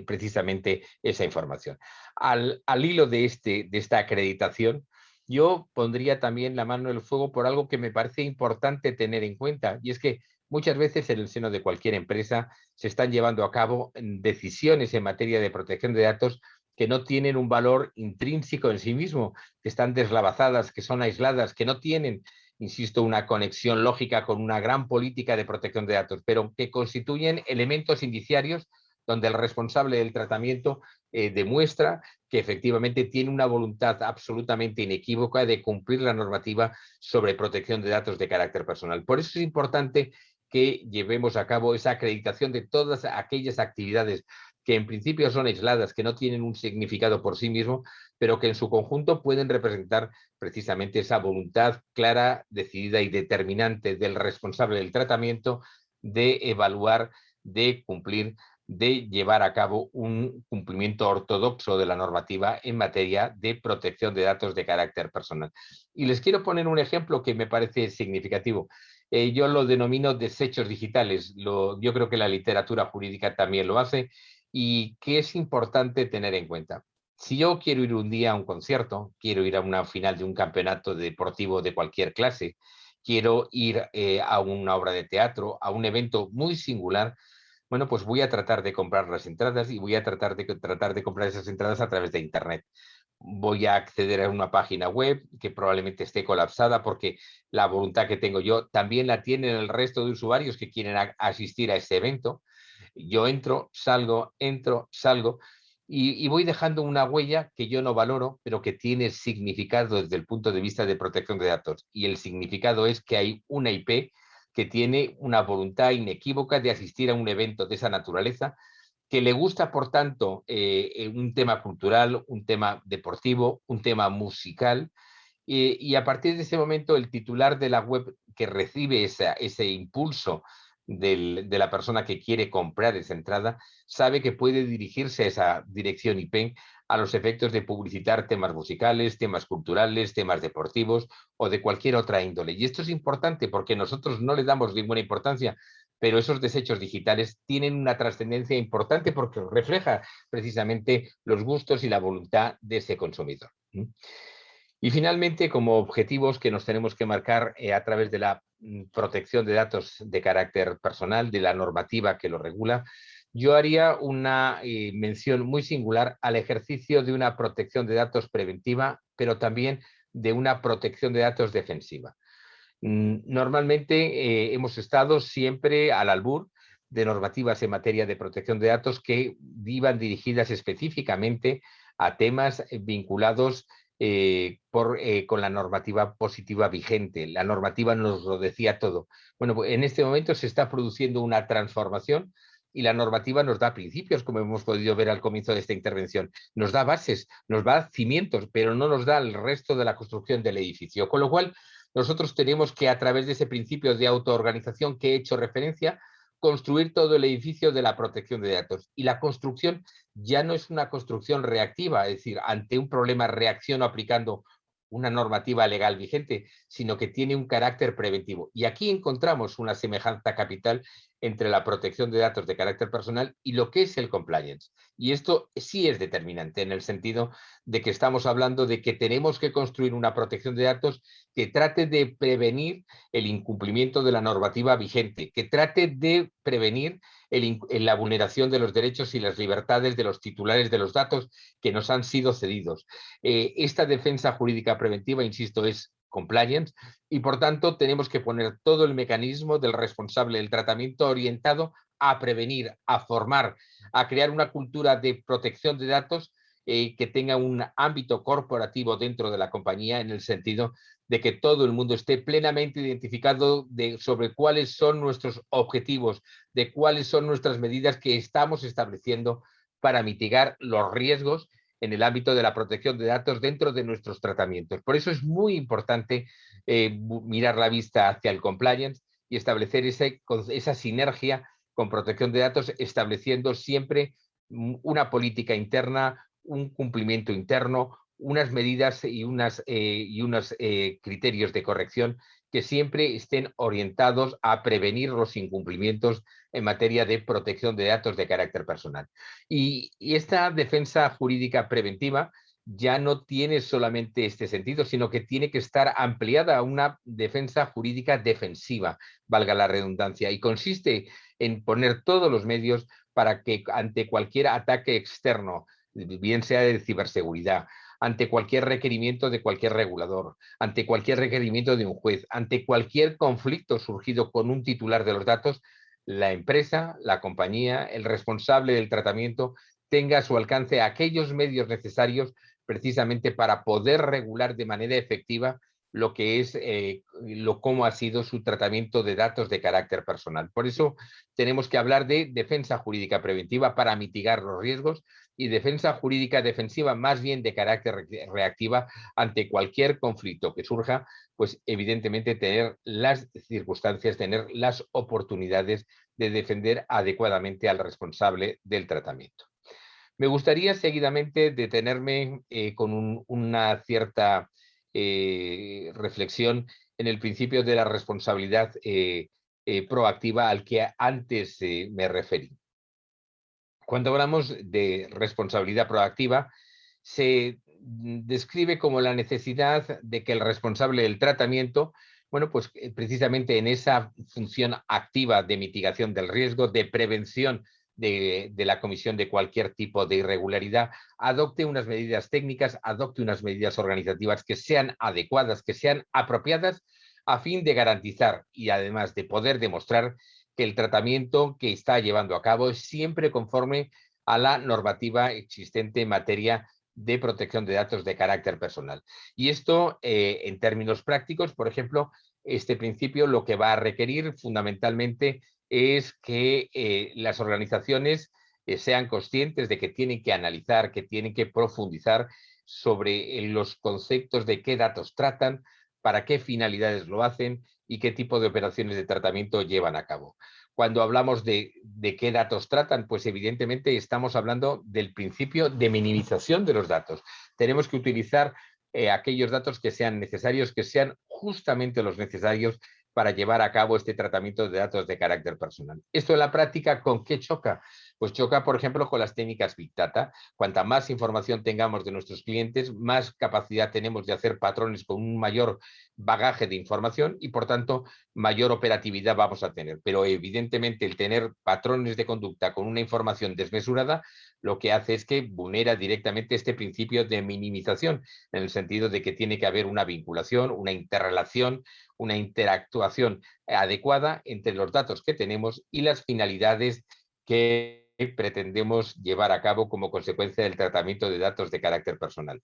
C: precisamente esa información. Al hilo de esta acreditación, yo pondría también la mano en el fuego por algo que me parece importante tener en cuenta, y es que Muchas veces en el seno de cualquier empresa se están llevando a cabo decisiones en materia de protección de datos que no tienen un valor intrínseco en sí mismo, que están deslavazadas, que son aisladas, que no tienen, insisto, una conexión lógica con una gran política de protección de datos, pero que constituyen elementos indiciarios donde el responsable del tratamiento demuestra que efectivamente tiene una voluntad absolutamente inequívoca de cumplir la normativa sobre protección de datos de carácter personal. Por eso es importante que llevemos a cabo esa acreditación de todas aquellas actividades que en principio son aisladas, que no tienen un significado por sí mismo, pero que en su conjunto pueden representar precisamente esa voluntad clara, decidida y determinante del responsable del tratamiento de evaluar, de cumplir, de llevar a cabo un cumplimiento ortodoxo de la normativa en materia de protección de datos de carácter personal. Y les quiero poner un ejemplo que me parece significativo. Yo lo denomino desechos digitales. Yo creo que la literatura jurídica también lo hace y que es importante tener en cuenta. Si yo quiero ir un día a un concierto, quiero ir a una final de un campeonato deportivo de cualquier clase, quiero ir a una obra de teatro, a un evento muy singular, bueno, pues voy a tratar de comprar las entradas y voy a tratar de comprar esas entradas a través de Internet. Voy a acceder a una página web que probablemente esté colapsada porque la voluntad que tengo yo también la tienen el resto de usuarios que quieren asistir a ese evento. Yo entro, salgo y voy dejando una huella que yo no valoro, pero que tiene significado desde el punto de vista de protección de datos. Y el significado es que hay una IP que tiene una voluntad inequívoca de asistir a un evento de esa naturaleza, que le gusta, por tanto, un tema cultural, un tema deportivo, un tema musical, y a partir de ese momento el titular de la web que recibe ese impulso de la persona que quiere comprar esa entrada sabe que puede dirigirse a esa dirección IP a los efectos de publicitar temas musicales, temas culturales, temas deportivos o de cualquier otra índole. Y esto es importante porque nosotros no le damos ninguna importancia, pero esos desechos digitales tienen una trascendencia importante porque refleja precisamente los gustos y la voluntad de ese consumidor. Y finalmente, como objetivos que nos tenemos que marcar a través de la protección de datos de carácter personal, de la normativa que lo regula, yo haría una mención muy singular al ejercicio de una protección de datos preventiva, pero también de una protección de datos defensiva. Normalmente hemos estado siempre al albur de normativas en materia de protección de datos que iban dirigidas específicamente a temas vinculados con la normativa positiva vigente. La normativa nos lo decía todo. Bueno, pues en este momento se está produciendo una transformación y la normativa nos da principios, como hemos podido ver al comienzo de esta intervención. Nos da bases, nos da cimientos, pero no nos da el resto de la construcción del edificio. Con lo cual, nosotros tenemos que, a través de ese principio de autoorganización que he hecho referencia, construir todo el edificio de la protección de datos. Y la construcción ya no es una construcción reactiva, es decir, ante un problema reacciono aplicando una normativa legal vigente, sino que tiene un carácter preventivo. Y aquí encontramos una semejanza capital entre la protección de datos de carácter personal y lo que es el compliance. Y esto sí es determinante en el sentido de que estamos hablando de que tenemos que construir una protección de datos que trate de prevenir el incumplimiento de la normativa vigente, que trate de prevenir la vulneración de los derechos y las libertades de los titulares de los datos que nos han sido cedidos. Esta defensa jurídica preventiva, insisto, es compliance y por tanto tenemos que poner todo el mecanismo del responsable del tratamiento orientado a prevenir, a formar, a crear una cultura de protección de datos que tenga un ámbito corporativo dentro de la compañía en el sentido de que todo el mundo esté plenamente identificado sobre cuáles son nuestros objetivos, de cuáles son nuestras medidas que estamos estableciendo para mitigar los riesgos en el ámbito de la protección de datos dentro de nuestros tratamientos. Por eso es muy importante mirar la vista hacia el compliance y establecer esa sinergia con protección de datos, estableciendo siempre una política interna, un cumplimiento interno, unas medidas y unos criterios de corrección que siempre estén orientados a prevenir los incumplimientos en materia de protección de datos de carácter personal. Y esta defensa jurídica preventiva ya no tiene solamente este sentido, sino que tiene que estar ampliada a una defensa jurídica defensiva, valga la redundancia, y consiste en poner todos los medios para que ante cualquier ataque externo, bien sea de ciberseguridad, ante cualquier requerimiento de cualquier regulador, ante cualquier requerimiento de un juez, ante cualquier conflicto surgido con un titular de los datos, la empresa, la compañía, el responsable del tratamiento tenga a su alcance aquellos medios necesarios precisamente para poder regular de manera efectiva lo que es cómo ha sido su tratamiento de datos de carácter personal. Por eso tenemos que hablar de defensa jurídica preventiva para mitigar los riesgos y defensa jurídica defensiva más bien de carácter reactiva ante cualquier conflicto que surja, pues evidentemente tener las circunstancias, tener las oportunidades de defender adecuadamente al responsable del tratamiento. Me gustaría seguidamente detenerme con una cierta reflexión en el principio de la responsabilidad proactiva al que antes me referí. Cuando hablamos de responsabilidad proactiva, se describe como la necesidad de que el responsable del tratamiento, bueno, pues precisamente en esa función activa de mitigación del riesgo, de prevención de la comisión de cualquier tipo de irregularidad, adopte unas medidas técnicas, adopte unas medidas organizativas que sean adecuadas, que sean apropiadas, a fin de garantizar y además de poder demostrar que el tratamiento que está llevando a cabo es siempre conforme a la normativa existente en materia de protección de datos de carácter personal. Y esto, en términos prácticos, por ejemplo, este principio lo que va a requerir fundamentalmente es que las organizaciones sean conscientes de que tienen que analizar, que tienen que profundizar sobre los conceptos de qué datos tratan, para qué finalidades lo hacen y qué tipo de operaciones de tratamiento llevan a cabo. Cuando hablamos de qué datos tratan, pues evidentemente estamos hablando del principio de minimización de los datos. Tenemos que utilizar aquellos datos que sean necesarios, que sean justamente los necesarios para llevar a cabo este tratamiento de datos de carácter personal. Esto en la práctica, ¿con qué choca? Pues choca, por ejemplo, con las técnicas Big Data. Cuanta más información tengamos de nuestros clientes, más capacidad tenemos de hacer patrones con un mayor bagaje de información y, por tanto, mayor operatividad vamos a tener. Pero, evidentemente, el tener patrones de conducta con una información desmesurada lo que hace es que vulnera directamente este principio de minimización, en el sentido de que tiene que haber una vinculación, una interrelación, una interactuación adecuada entre los datos que tenemos y las finalidades que pretendemos llevar a cabo como consecuencia del tratamiento de datos de carácter personal.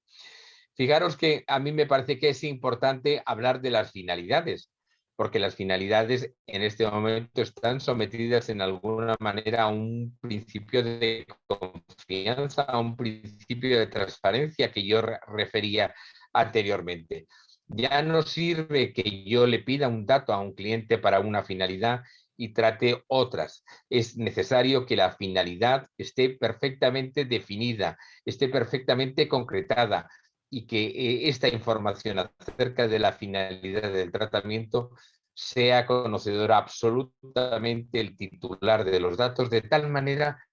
C: Fijaros que a mí me parece que es importante hablar de las finalidades, porque las finalidades en este momento están sometidas en alguna manera a un principio de confianza, a un principio de transparencia que yo refería anteriormente. Ya no sirve que yo le pida un dato a un cliente para una finalidad y trate otras. Es necesario que la finalidad esté perfectamente definida, esté perfectamente concretada y que esta información acerca de la finalidad del tratamiento sea conocedora absolutamente el titular de los datos, de tal manera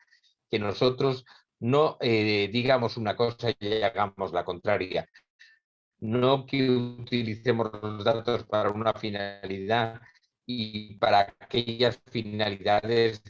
C: que nosotros no digamos una cosa y hagamos la contraria. No que utilicemos los datos para una finalidad y para aquellas finalidades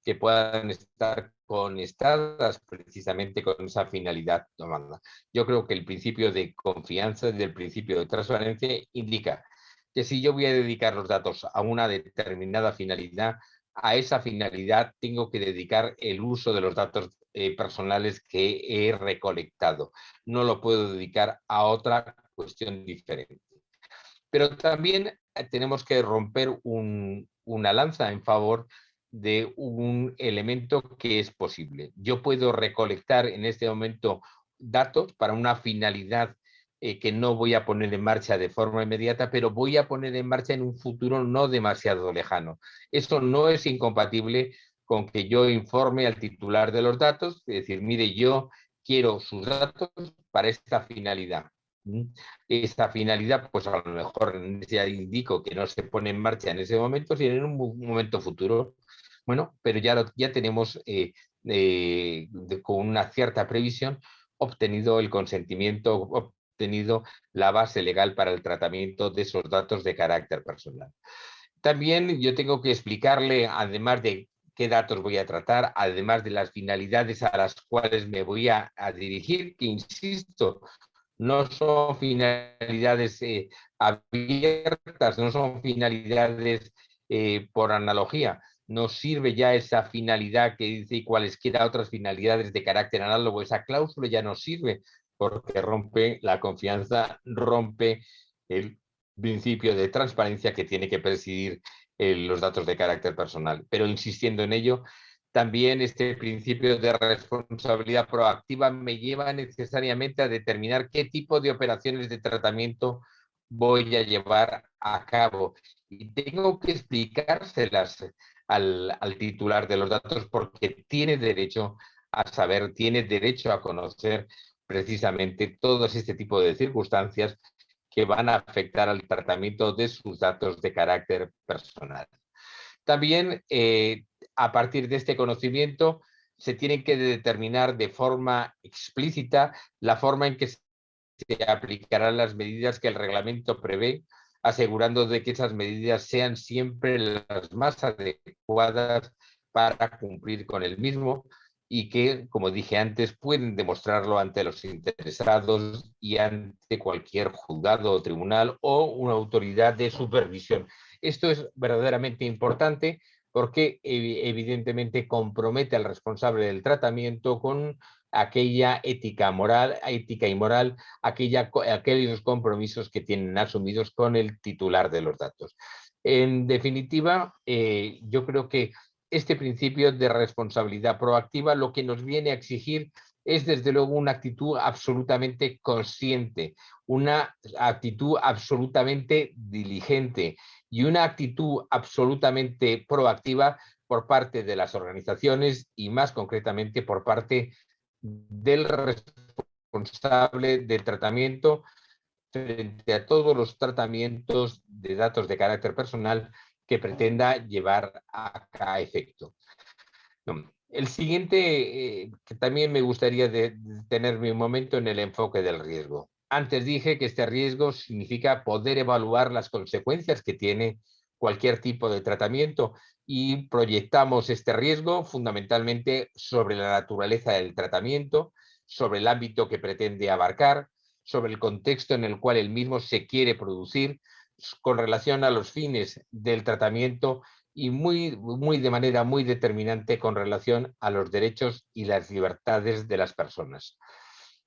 C: que puedan estar conectadas precisamente con esa finalidad tomada. Yo creo que el principio de confianza y el principio de transparencia indica que si yo voy a dedicar los datos a una determinada finalidad, a esa finalidad tengo que dedicar el uso de los datos personales que he recolectado. No lo puedo dedicar a otra cuestión diferente. Pero también tenemos que romper una lanza en favor de un elemento que es posible. Yo puedo recolectar en este momento datos para una finalidad que no voy a poner en marcha de forma inmediata, pero voy a poner en marcha en un futuro no demasiado lejano. Eso no es incompatible con que yo informe al titular de los datos, es decir, mire, yo quiero sus datos para esta finalidad. Esta finalidad, pues a lo mejor ya indico que no se pone en marcha en ese momento, sino en un momento futuro. Bueno, pero ya tenemos con una cierta previsión obtenido el consentimiento, obtenido la base legal para el tratamiento de esos datos de carácter personal. También yo tengo que explicarle, además de qué datos voy a tratar, además de las finalidades a las cuales me voy a dirigir, que insisto, no son finalidades abiertas, no son finalidades por analogía. Nos sirve ya esa finalidad que dice y cualesquiera otras finalidades de carácter análogo. Esa cláusula ya nos sirve porque rompe la confianza, rompe el principio de transparencia que tiene que presidir los datos de carácter personal. Pero insistiendo en ello, también este principio de responsabilidad proactiva me lleva necesariamente a determinar qué tipo de operaciones de tratamiento voy a llevar a cabo. Y tengo que explicárselas al titular de los datos porque tiene derecho a saber, tiene derecho a conocer precisamente todo este tipo de circunstancias que van a afectar al tratamiento de sus datos de carácter personal. También, a partir de este conocimiento, se tienen que determinar de forma explícita la forma en que se aplicarán las medidas que el reglamento prevé, asegurando de que esas medidas sean siempre las más adecuadas para cumplir con el mismo y que, como dije antes, pueden demostrarlo ante los interesados y ante cualquier juzgado o tribunal o una autoridad de supervisión. Esto es verdaderamente importante porque evidentemente compromete al responsable del tratamiento con aquella ética y moral, aquellos compromisos que tienen asumidos con el titular de los datos. En definitiva, yo creo que este principio de responsabilidad proactiva lo que nos viene a exigir es desde luego una actitud absolutamente consciente, una actitud absolutamente diligente y una actitud absolutamente proactiva por parte de las organizaciones y más concretamente por parte del responsable del tratamiento frente a todos los tratamientos de datos de carácter personal que pretenda llevar a efecto. El siguiente, que también me gustaría tener mi momento en el enfoque del riesgo. Antes dije que este riesgo significa poder evaluar las consecuencias que tiene cualquier tipo de tratamiento y proyectamos este riesgo fundamentalmente sobre la naturaleza del tratamiento, sobre el ámbito que pretende abarcar, sobre el contexto en el cual el mismo se quiere producir, con relación a los fines del tratamiento y de manera muy determinante con relación a los derechos y las libertades de las personas.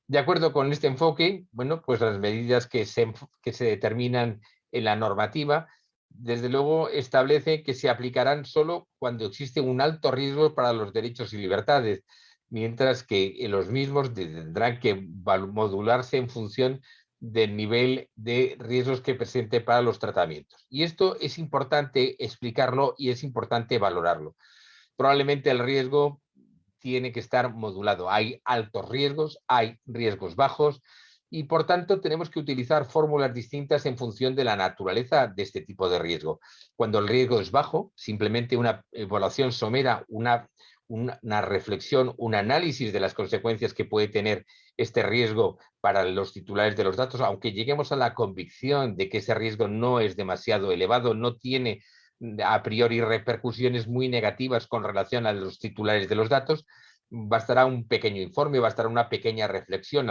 C: De acuerdo con este enfoque, bueno, pues las medidas que se determinan en la normativa, desde luego establece que se aplicarán solo cuando existe un alto riesgo para los derechos y libertades, mientras que los mismos tendrán que modularse en función del nivel de riesgos que presente para los tratamientos. Y esto es importante explicarlo y es importante valorarlo. Probablemente el riesgo tiene que estar modulado. Hay altos riesgos, hay riesgos bajos y por tanto tenemos que utilizar fórmulas distintas en función de la naturaleza de este tipo de riesgo. Cuando el riesgo es bajo, simplemente una evaluación somera, una reflexión, un análisis de las consecuencias que puede tener este riesgo para los titulares de los datos, aunque lleguemos a la convicción de que ese riesgo no es demasiado elevado, no tiene a priori repercusiones muy negativas con relación a los titulares de los datos, bastará un pequeño informe, bastará una pequeña reflexión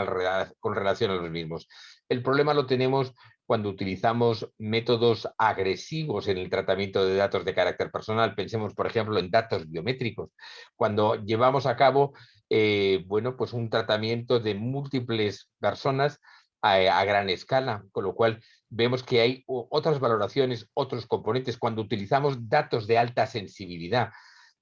C: con relación a los mismos. El problema lo tenemos cuando utilizamos métodos agresivos en el tratamiento de datos de carácter personal. Pensemos, por ejemplo, en datos biométricos. Cuando llevamos a cabo bueno, pues un tratamiento de múltiples personas a gran escala, con lo cual vemos que hay otras valoraciones, otros componentes, cuando utilizamos datos de alta sensibilidad.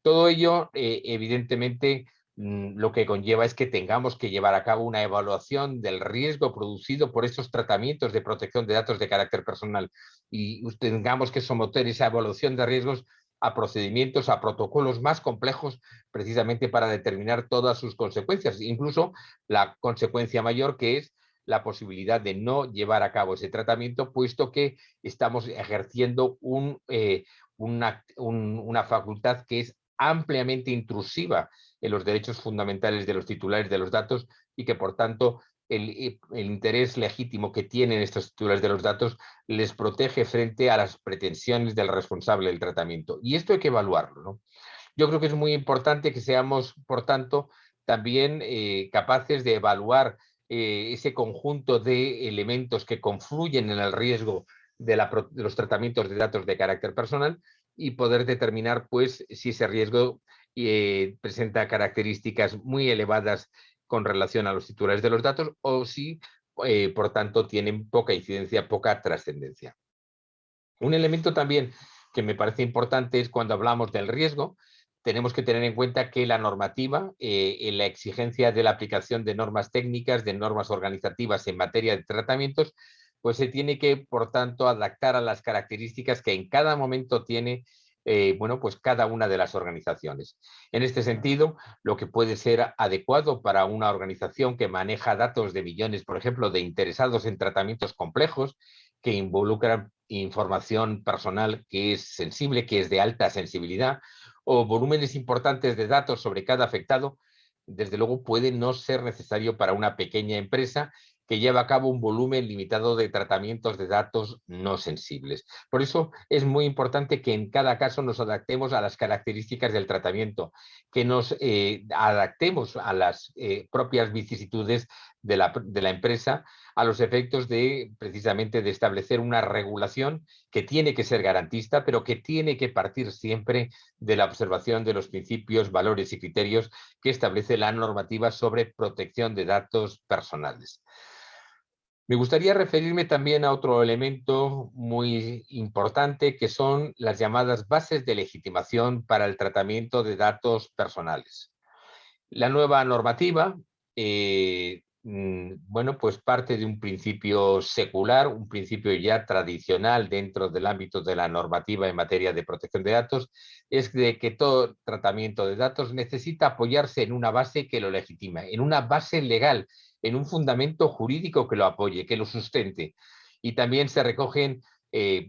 C: Todo ello, evidentemente, lo que conlleva es que tengamos que llevar a cabo una evaluación del riesgo producido por estos tratamientos de protección de datos de carácter personal y tengamos que someter esa evaluación de riesgos a procedimientos, a protocolos más complejos, precisamente para determinar todas sus consecuencias, incluso la consecuencia mayor, que es la posibilidad de no llevar a cabo ese tratamiento, puesto que estamos ejerciendo una facultad que es ampliamente intrusiva en los derechos fundamentales de los titulares de los datos, y que por tanto el interés legítimo que tienen estos titulares de los datos les protege frente a las pretensiones del responsable del tratamiento. Y esto hay que evaluarlo, ¿no? Yo creo que es muy importante que seamos, por tanto, también capaces de evaluar ese conjunto de elementos que confluyen en el riesgo de los tratamientos de datos de carácter personal y poder determinar, pues, si ese riesgo presenta características muy elevadas con relación a los titulares de los datos o si, por tanto, tienen poca incidencia, poca trascendencia. Un elemento también que me parece importante es cuando hablamos del riesgo, tenemos que tener en cuenta que la normativa, en la exigencia de la aplicación de normas técnicas, de normas organizativas en materia de tratamientos, pues se tiene que, por tanto, adaptar a las características que en cada momento tiene bueno, pues cada una de las organizaciones. En este sentido, lo que puede ser adecuado para una organización que maneja datos de millones, por ejemplo, de interesados en tratamientos complejos, que involucran información personal que es sensible, que es de alta sensibilidad, o volúmenes importantes de datos sobre cada afectado, desde luego puede no ser necesario para una pequeña empresa que lleva a cabo un volumen limitado de tratamientos de datos no sensibles. Por eso es muy importante que en cada caso nos adaptemos a las características del tratamiento, que nos adaptemos a las propias vicisitudes de la empresa, a los efectos de precisamente de establecer una regulación que tiene que ser garantista, pero que tiene que partir siempre de la observación de los principios, valores y criterios que establece la normativa sobre protección de datos personales. Me gustaría referirme también a otro elemento muy importante, que son las llamadas bases de legitimación para el tratamiento de datos personales. La nueva normativa, bueno, pues parte de un principio secular, un principio ya tradicional dentro del ámbito de la normativa en materia de protección de datos, es de que todo tratamiento de datos necesita apoyarse en una base que lo legitima, en una base legal, en un fundamento jurídico que lo apoye, que lo sustente. Y también se recogen,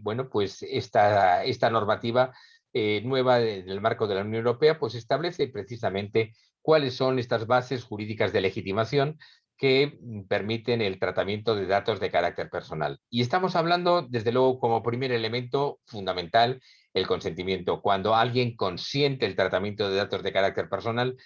C: bueno, pues esta normativa nueva en el marco de la Unión Europea, pues establece precisamente cuáles son estas bases jurídicas de legitimación que permiten el tratamiento de datos de carácter personal. Y estamos hablando, desde luego, como primer elemento fundamental, el consentimiento. Cuando alguien consiente el tratamiento de datos de carácter personal,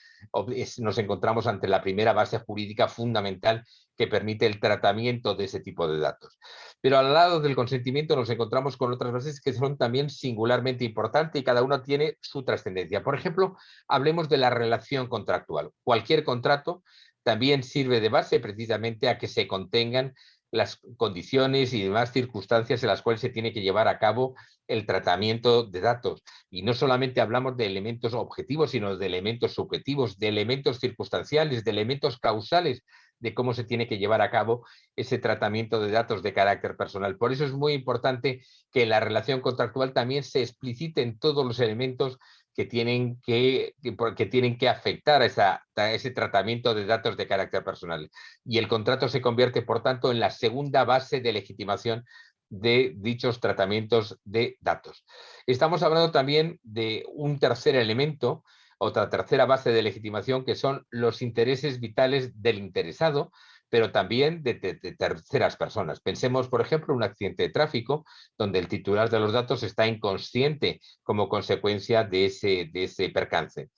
C: nos encontramos ante la primera base jurídica fundamental que permite el tratamiento de ese tipo de datos. Pero al lado del consentimiento nos encontramos con otras bases que son también singularmente importantes y cada una tiene su trascendencia. Por ejemplo, hablemos de la relación contractual. Cualquier contrato también sirve de base precisamente a que se contengan las condiciones y demás circunstancias en las cuales se tiene que llevar a cabo el tratamiento de datos. Y no solamente hablamos de elementos objetivos, sino de elementos subjetivos, de elementos circunstanciales, de elementos causales de cómo se tiene que llevar a cabo ese tratamiento de datos de carácter personal. Por eso es muy importante que en la relación contractual también se expliciten todos los elementos que tienen que afectar a ese tratamiento de datos de carácter personal. Y el contrato se convierte, por tanto, en la segunda base de legitimación de dichos tratamientos de datos. Estamos hablando también de un tercer elemento, otra tercera base de legitimación, que son los intereses vitales del interesado, pero también de terceras personas. Pensemos, por ejemplo, en un accidente de tráfico donde el titular de los datos está inconsciente como consecuencia de ese percance.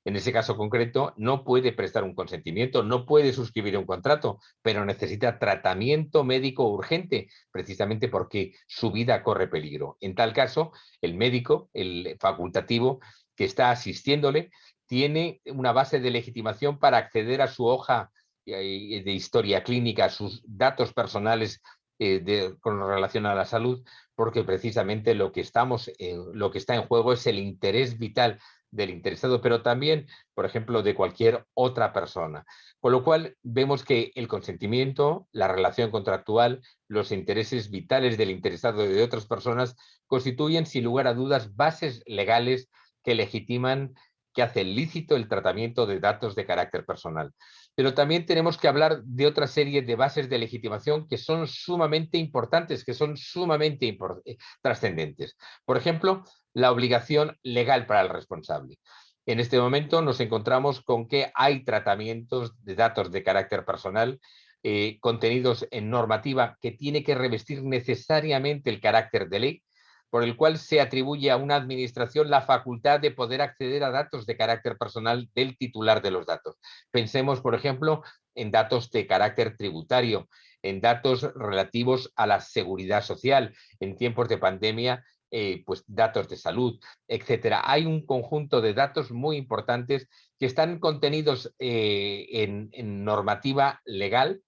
C: En ese caso concreto, no puede prestar un consentimiento, no puede suscribir un contrato, pero necesita tratamiento médico urgente, precisamente porque su vida corre peligro. En tal caso, el médico, el facultativo que está asistiéndole, tiene una base de legitimación para acceder a su hoja de historia clínica, sus datos personales con relación a la salud, porque precisamente lo que está en juego es el interés vital del interesado, pero también, por ejemplo, de cualquier otra persona. Con lo cual, vemos que el consentimiento, la relación contractual, los intereses vitales del interesado y de otras personas constituyen, sin lugar a dudas, bases legales que legitiman, que hacen lícito el tratamiento de datos de carácter personal. Pero también tenemos que hablar de otra serie de bases de legitimación que son sumamente importantes, que son sumamente trascendentes. Por ejemplo, la obligación legal para el responsable. En este momento nos encontramos con que hay tratamientos de datos de carácter personal contenidos en normativa que tiene que revestir necesariamente el carácter de ley, por el cual se atribuye a una administración la facultad de poder acceder a datos de carácter personal del titular de los datos. Pensemos, por ejemplo, en datos de carácter tributario, en datos relativos a la seguridad social, en tiempos de pandemia, pues datos de salud, etcétera. Hay un conjunto de datos muy importantes que están contenidos en normativa legal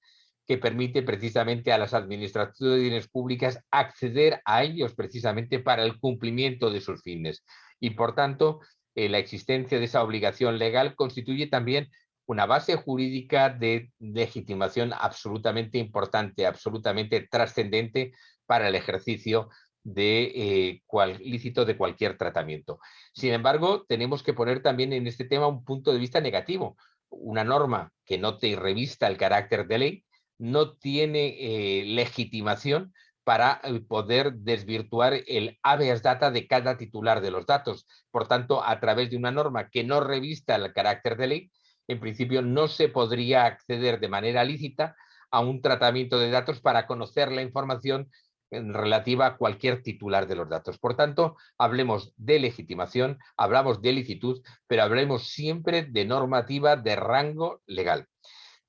C: que permite precisamente a las administraciones públicas acceder a ellos precisamente para el cumplimiento de sus fines. Y por tanto, la existencia de esa obligación legal constituye también una base jurídica de legitimación absolutamente importante, absolutamente trascendente para el ejercicio de lícito de cualquier tratamiento. Sin embargo, tenemos que poner también en este tema un punto de vista negativo. Una norma que no te revista el carácter de ley no tiene legitimación para poder desvirtuar el habeas data de cada titular de los datos. Por tanto, a través de una norma que no revista el carácter de ley, en principio no se podría acceder de manera lícita a un tratamiento de datos para conocer la información relativa a cualquier titular de los datos. Por tanto, hablemos de legitimación, hablamos de licitud, pero hablemos siempre de normativa de rango legal.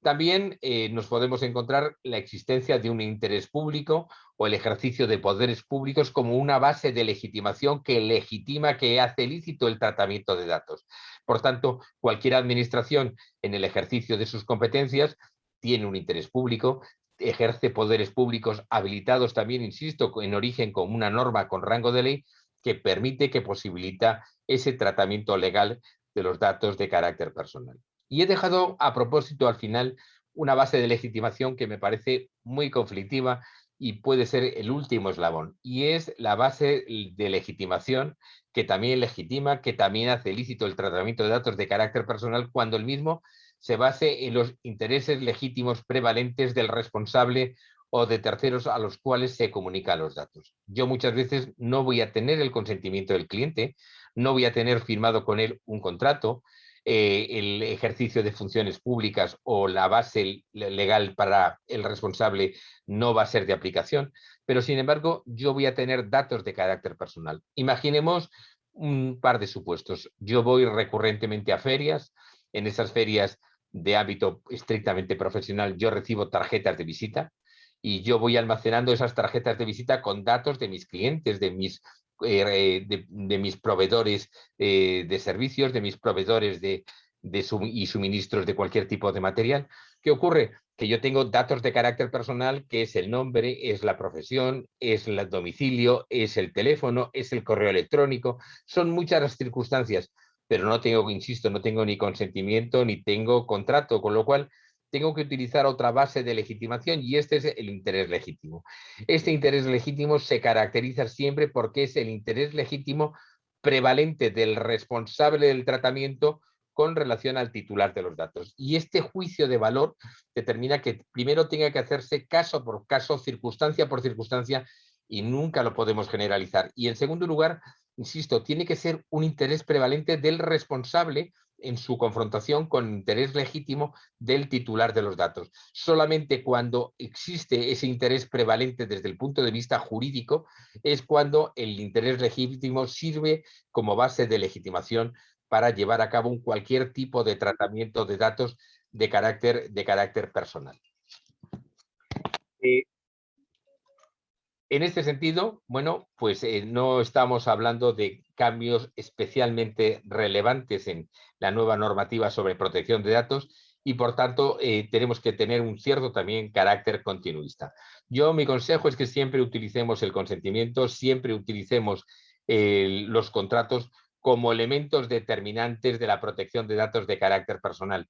C: También nos podemos encontrar la existencia de un interés público o el ejercicio de poderes públicos como una base de legitimación que legitima, que hace lícito el tratamiento de datos. Por tanto, cualquier administración en el ejercicio de sus competencias tiene un interés público, ejerce poderes públicos habilitados también, insisto, en origen con una norma con rango de ley que permite, que posibilita ese tratamiento legal de los datos de carácter personal. Y he dejado a propósito al final una base de legitimación que me parece muy conflictiva y puede ser el último eslabón. Y es la base de legitimación que también legitima, que también hace lícito el tratamiento de datos de carácter personal cuando el mismo se base en los intereses legítimos prevalentes del responsable o de terceros a los cuales se comunican los datos. Yo muchas veces no voy a tener el consentimiento del cliente, no voy a tener firmado con él un contrato, el ejercicio de funciones públicas o la base legal para el responsable no va a ser de aplicación, pero sin embargo yo voy a tener datos de carácter personal. Imaginemos un par de supuestos. Yo voy recurrentemente a ferias, en esas ferias de ámbito estrictamente profesional yo recibo tarjetas de visita y yo voy almacenando esas tarjetas de visita con datos de mis clientes, de mis proveedores de servicios, de mis proveedores y suministros de cualquier tipo de material. ¿Qué ocurre? Que yo tengo datos de carácter personal, que es el nombre, es la profesión, es el domicilio, es el teléfono, es el correo electrónico. Son muchas las circunstancias, pero no tengo, insisto, no tengo ni consentimiento ni tengo contrato, con lo cual tengo que utilizar otra base de legitimación y este es el interés legítimo. Este interés legítimo se caracteriza siempre porque es el interés legítimo prevalente del responsable del tratamiento con relación al titular de los datos. Y este juicio de valor determina que primero tenga que hacerse caso por caso, circunstancia por circunstancia, y nunca lo podemos generalizar. Y en segundo lugar, insisto, tiene que ser un interés prevalente del responsable en su confrontación con interés legítimo del titular de los datos. Solamente cuando existe ese interés prevalente desde el punto de vista jurídico es cuando el interés legítimo sirve como base de legitimación para llevar a cabo cualquier tipo de tratamiento de datos de carácter personal. En este sentido, bueno, pues no estamos hablando de cambios especialmente relevantes en la nueva normativa sobre protección de datos y, por tanto, tenemos que tener un cierto también carácter continuista. Mi consejo es que siempre utilicemos el consentimiento, siempre utilicemos los contratos como elementos determinantes de la protección de datos de carácter personal,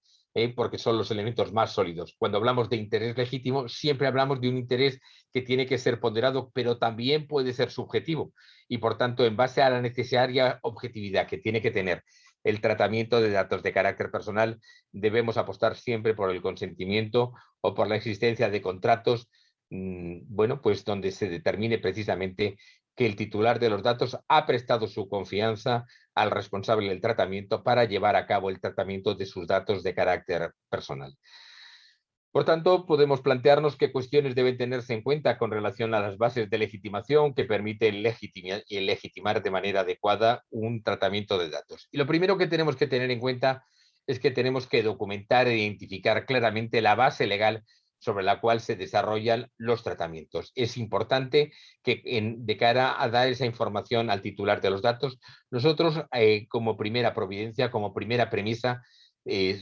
C: porque son los elementos más sólidos. Cuando hablamos de interés legítimo, siempre hablamos de un interés que tiene que ser ponderado, pero también puede ser subjetivo. Y, por tanto, en base a la necesaria objetividad que tiene que tener el tratamiento de datos de carácter personal, debemos apostar siempre por el consentimiento o por la existencia de contratos, bueno, pues donde se determine precisamente que el titular de los datos ha prestado su confianza al responsable del tratamiento para llevar a cabo el tratamiento de sus datos de carácter personal. Por tanto, podemos plantearnos qué cuestiones deben tenerse en cuenta con relación a las bases de legitimación que permiten legitimar de manera adecuada un tratamiento de datos. Y lo primero que tenemos que tener en cuenta es que tenemos que documentar e identificar claramente la base legal sobre la cual se desarrollan los tratamientos. Es importante que de cara a dar esa información al titular de los datos, nosotros como primera providencia, como primera premisa,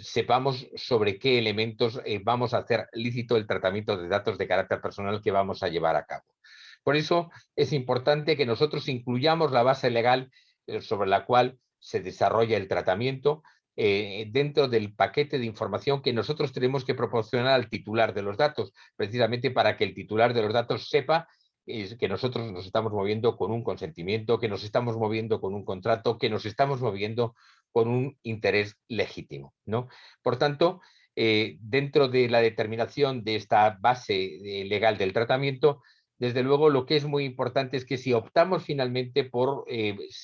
C: sepamos sobre qué elementos vamos a hacer lícito el tratamiento de datos de carácter personal que vamos a llevar a cabo. Por eso es importante que nosotros incluyamos la base legal sobre la cual se desarrolla el tratamiento dentro del paquete de información que nosotros tenemos que proporcionar al titular de los datos, precisamente para que el titular de los datos sepa que nosotros nos estamos moviendo con un consentimiento, que nos estamos moviendo con un contrato, que nos estamos moviendo con un interés legítimo, ¿no? Por tanto, dentro de la determinación de esta base legal del tratamiento, desde luego lo que es muy importante es que si optamos finalmente por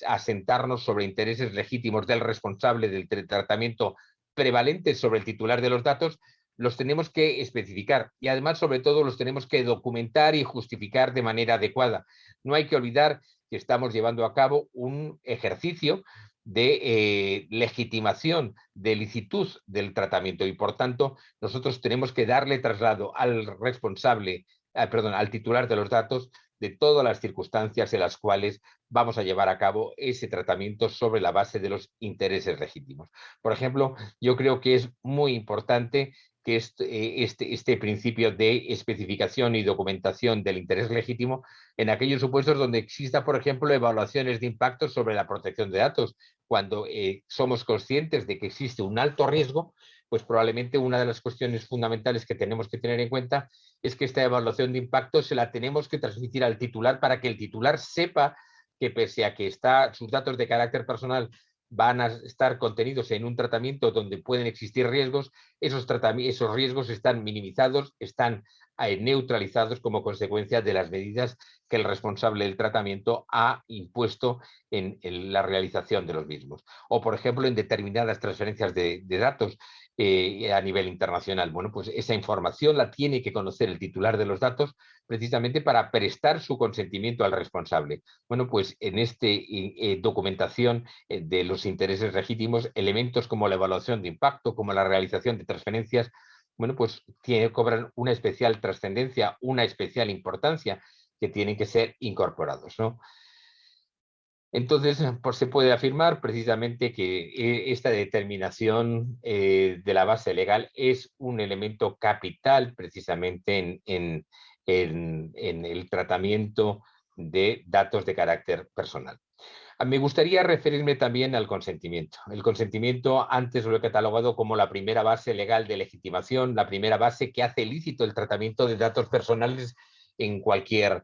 C: asentarnos sobre intereses legítimos del responsable del tratamiento prevalentes sobre el titular de los datos, los tenemos que especificar y además sobre todo los tenemos que documentar y justificar de manera adecuada. No hay que olvidar que estamos llevando a cabo un ejercicio de legitimación, de licitud del tratamiento y por tanto nosotros tenemos que darle traslado al responsable, al titular de los datos de todas las circunstancias en las cuales vamos a llevar a cabo ese tratamiento sobre la base de los intereses legítimos. Por ejemplo, yo creo que es muy importante que este principio de especificación y documentación del interés legítimo en aquellos supuestos donde exista, por ejemplo, evaluaciones de impacto sobre la protección de datos. Cuando somos conscientes de que existe un alto riesgo, pues probablemente una de las cuestiones fundamentales que tenemos que tener en cuenta es que esta evaluación de impacto se la tenemos que transmitir al titular para que el titular sepa que pese a que sus datos de carácter personal van a estar contenidos en un tratamiento donde pueden existir riesgos, esos riesgos están minimizados, están neutralizados como consecuencia de las medidas que el responsable del tratamiento ha impuesto en la realización de los mismos. O, por ejemplo, en determinadas transferencias de datos a nivel internacional. Bueno, pues esa información la tiene que conocer el titular de los datos precisamente para prestar su consentimiento al responsable. Bueno, pues en esta documentación de los intereses legítimos, elementos como la evaluación de impacto, como la realización de transferencias, bueno, pues cobran una especial trascendencia, una especial importancia que tienen que ser incorporados, ¿no? Entonces, pues se puede afirmar precisamente que esta determinación de la base legal es un elemento capital precisamente en el tratamiento de datos de carácter personal. Me gustaría referirme también al consentimiento. El consentimiento antes lo he catalogado como la primera base legal de legitimación, la primera base que hace lícito el tratamiento de datos personales en cualquier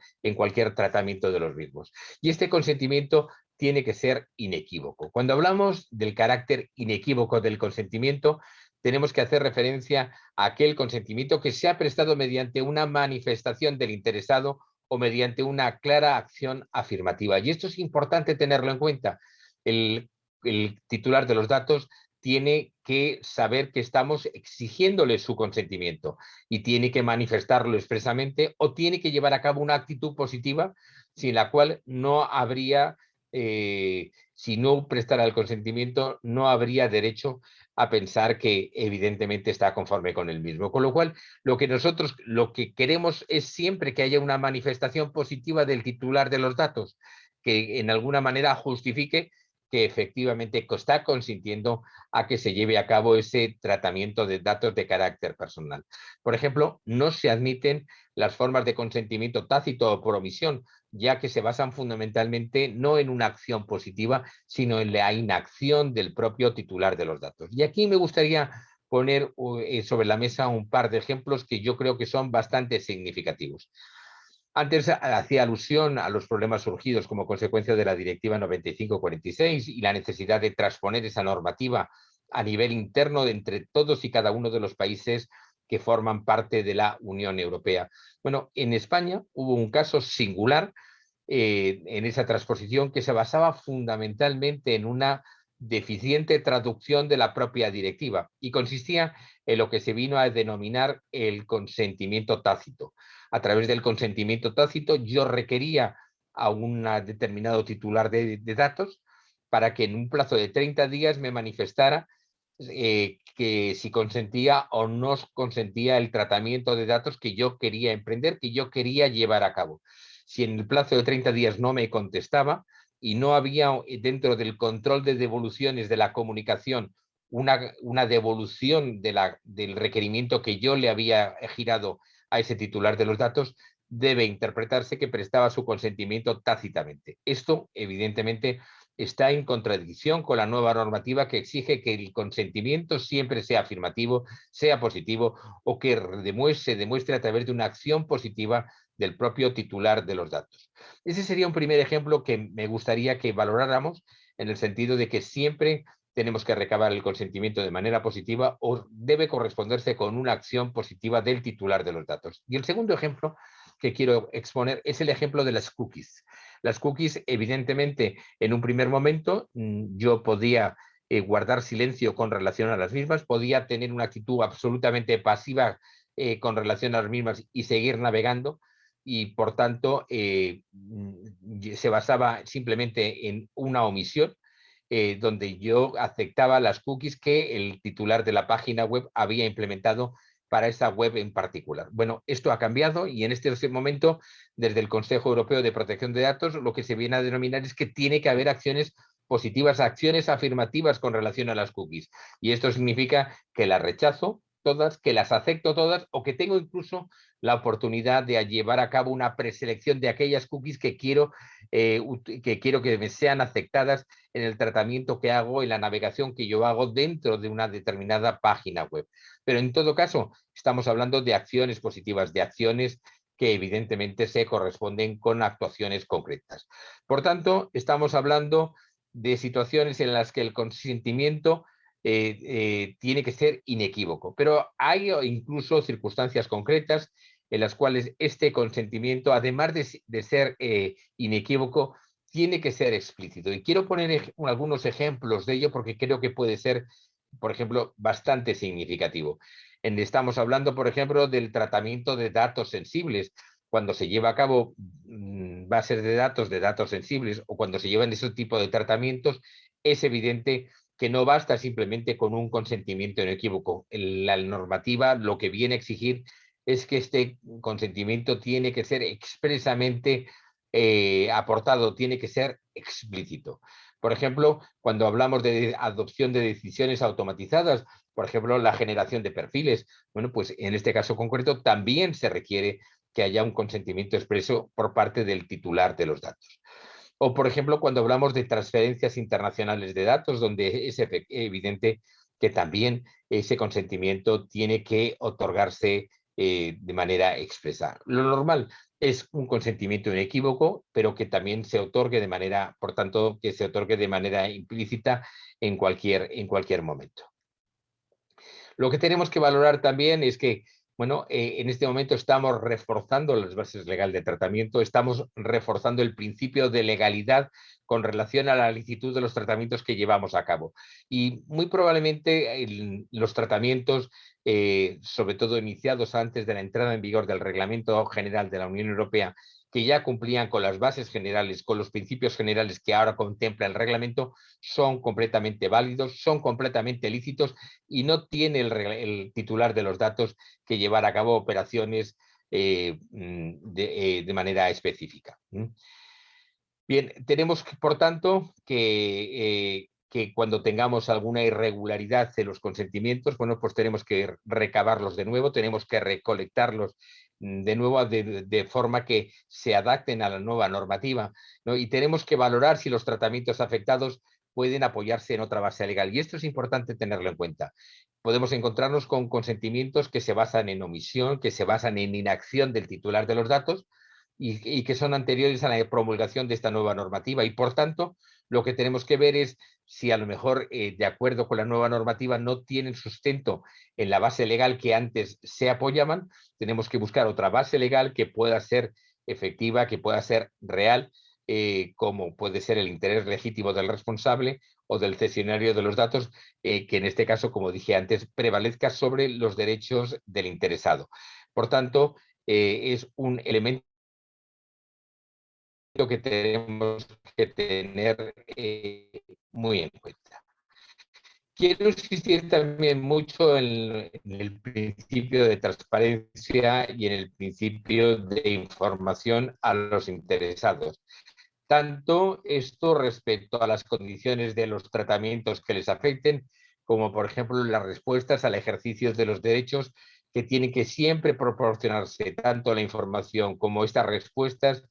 C: tratamiento de los mismos. Y este consentimiento tiene que ser inequívoco. Cuando hablamos del carácter inequívoco del consentimiento, tenemos que hacer referencia a aquel consentimiento que se ha prestado mediante una manifestación del interesado o mediante una clara acción afirmativa. Y esto es importante tenerlo en cuenta. El titular de los datos tiene que saber que estamos exigiéndole su consentimiento y tiene que manifestarlo expresamente o tiene que llevar a cabo una actitud positiva sin la cual no habría, si no prestara el consentimiento, no habría derecho a pensar que evidentemente está conforme con el mismo. Con lo cual, lo que queremos es siempre que haya una manifestación positiva del titular de los datos, que en alguna manera justifique que efectivamente está consintiendo a que se lleve a cabo ese tratamiento de datos de carácter personal. Por ejemplo, no se admiten las formas de consentimiento tácito o por omisión, ya que se basan fundamentalmente no en una acción positiva, sino en la inacción del propio titular de los datos. Y aquí me gustaría poner sobre la mesa un par de ejemplos que yo creo que son bastante significativos. Antes hacía alusión a los problemas surgidos como consecuencia de la Directiva 95/46 y la necesidad de transponer esa normativa a nivel interno entre todos y cada uno de los países que forman parte de la Unión Europea. Bueno, en España hubo un caso singular en esa transposición que se basaba fundamentalmente en una deficiente traducción de la propia directiva y consistía en lo que se vino a denominar el consentimiento tácito. A través del consentimiento tácito yo requería a un determinado titular de datos para que en un plazo de 30 días me manifestara que si consentía o no consentía el tratamiento de datos que yo quería emprender, que yo quería llevar a cabo. Si en el plazo de 30 días no me contestaba y no había dentro del control de devoluciones de la comunicación una devolución del requerimiento que yo le había girado a ese titular de los datos, debe interpretarse que prestaba su consentimiento tácitamente. Esto, evidentemente, está en contradicción con la nueva normativa que exige que el consentimiento siempre sea afirmativo, sea positivo o que se demuestre a través de una acción positiva del propio titular de los datos. Ese sería un primer ejemplo que me gustaría que valoráramos en el sentido de que siempre tenemos que recabar el consentimiento de manera positiva o debe corresponderse con una acción positiva del titular de los datos. Y el segundo ejemplo que quiero exponer es el ejemplo de las cookies. Las cookies, evidentemente, en un primer momento yo podía guardar silencio con relación a las mismas, podía tener una actitud absolutamente pasiva con relación a las mismas y seguir navegando y, por tanto, se basaba simplemente en una omisión donde yo aceptaba las cookies que el titular de la página web había implementado para esa web en particular. Bueno, esto ha cambiado y en este momento, desde el Consejo Europeo de Protección de Datos, lo que se viene a denominar es que tiene que haber acciones positivas, acciones afirmativas con relación a las cookies. Y esto significa que las rechazo todas, que las acepto todas o que tengo incluso la oportunidad de llevar a cabo una preselección de aquellas cookies que quiero que me sean aceptadas en el tratamiento que hago, en la navegación que yo hago dentro de una determinada página web. Pero en todo caso, estamos hablando de acciones positivas, de acciones que evidentemente se corresponden con actuaciones concretas. Por tanto, estamos hablando de situaciones en las que el consentimiento tiene que ser inequívoco, pero hay incluso circunstancias concretas en las cuales este consentimiento, además de ser inequívoco, tiene que ser explícito. Y quiero poner algunos ejemplos de ello porque creo que puede ser, por ejemplo, bastante significativo. Estamos hablando, por ejemplo, del tratamiento de datos sensibles. Cuando se lleva a cabo bases de datos sensibles o cuando se llevan ese tipo de tratamientos, es evidente que no basta simplemente con un consentimiento inequívoco. La normativa lo que viene a exigir es que este consentimiento tiene que ser expresamente aportado, tiene que ser explícito. Por ejemplo, cuando hablamos de adopción de decisiones automatizadas, por ejemplo, la generación de perfiles, bueno, pues en este caso concreto también se requiere que haya un consentimiento expreso por parte del titular de los datos. O, por ejemplo, cuando hablamos de transferencias internacionales de datos, donde es evidente que también ese consentimiento tiene que otorgarse de manera expresa. Lo normal es un consentimiento inequívoco, pero que también se otorgue de manera, por tanto, que se otorgue de manera implícita en cualquier momento. Lo que tenemos que valorar también es que, bueno, en este momento estamos reforzando las bases legales de tratamiento, estamos reforzando el principio de legalidad con relación a la licitud de los tratamientos que llevamos a cabo. Y muy probablemente los tratamientos, sobre todo iniciados antes de la entrada en vigor del Reglamento General de la Unión Europea, que ya cumplían con las bases generales, con los principios generales que ahora contempla el reglamento, son completamente válidos, son completamente lícitos y no tiene el titular de los datos que llevar a cabo operaciones de manera específica. Bien, tenemos, por tanto, que cuando tengamos alguna irregularidad en los consentimientos, bueno, pues tenemos que recabarlos de nuevo, tenemos que recolectarlos de nuevo de forma que se adapten a la nueva normativa, ¿no? Y tenemos que valorar si los tratamientos afectados pueden apoyarse en otra base legal. Y esto es importante tenerlo en cuenta. Podemos encontrarnos con consentimientos que se basan en omisión, que se basan en inacción del titular de los datos, y que son anteriores a la promulgación de esta nueva normativa. Y, por tanto, lo que tenemos que ver es si a lo mejor, de acuerdo con la nueva normativa, no tienen sustento en la base legal que antes se apoyaban. Tenemos que buscar otra base legal que pueda ser efectiva, que pueda ser real, como puede ser el interés legítimo del responsable o del cesionario de los datos, que en este caso, como dije antes, prevalezca sobre los derechos del interesado. Por tanto, es un elemento que tenemos que tener muy en cuenta. Quiero insistir también mucho en el principio de transparencia y en el principio de información a los interesados. Tanto esto respecto a las condiciones de los tratamientos que les afecten, como por ejemplo las respuestas al ejercicio de los derechos, que tienen que siempre proporcionarse tanto la información como estas respuestas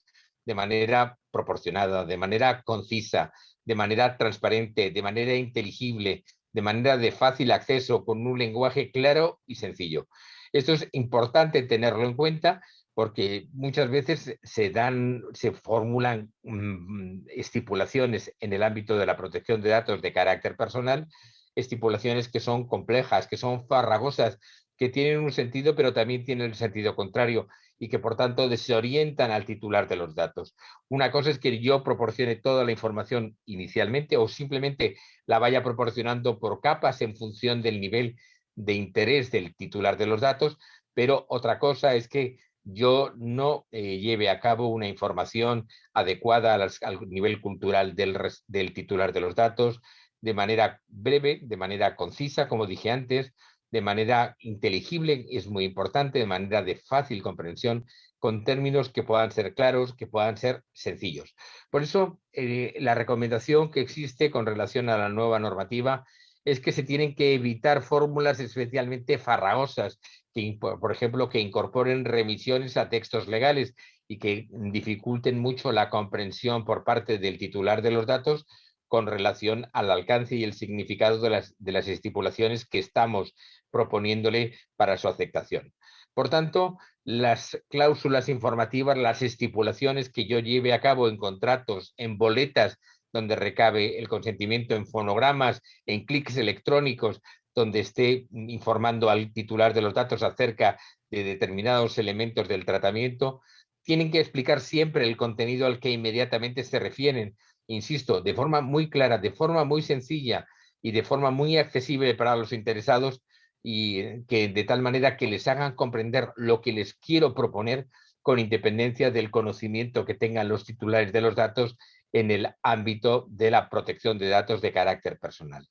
C: de manera proporcionada, de manera concisa, de manera transparente, de manera inteligible, de manera de fácil acceso, con un lenguaje claro y sencillo. Esto es importante tenerlo en cuenta porque muchas veces se formulan estipulaciones en el ámbito de la protección de datos de carácter personal, estipulaciones que son complejas, que son farragosas, que tienen un sentido, pero también tienen el sentido contrario y que por tanto desorientan al titular de los datos. Una cosa es que yo proporcione toda la información inicialmente o simplemente la vaya proporcionando por capas en función del nivel de interés del titular de los datos, pero otra cosa es que yo no lleve a cabo una información adecuada al nivel cultural del titular de los datos, de manera breve, de manera concisa, como dije antes, de manera inteligible, es muy importante, de manera de fácil comprensión, con términos que puedan ser claros, que puedan ser sencillos. Por eso, la recomendación que existe con relación a la nueva normativa es que se tienen que evitar fórmulas especialmente farragosas, que, por ejemplo, que incorporen remisiones a textos legales y que dificulten mucho la comprensión por parte del titular de los datos con relación al alcance y el significado de las estipulaciones que estamos proponiéndole para su aceptación. Por tanto, las cláusulas informativas, las estipulaciones que yo lleve a cabo en contratos, en boletas, donde recabe el consentimiento, en fonogramas, en clics electrónicos, donde esté informando al titular de los datos acerca de determinados elementos del tratamiento, tienen que explicar siempre el contenido al que inmediatamente se refieren, insisto, de forma muy clara, de forma muy sencilla y de forma muy accesible para los interesados, y que de tal manera que les hagan comprender lo que les quiero proponer con independencia del conocimiento que tengan los titulares de los datos en el ámbito de la protección de datos de carácter personal.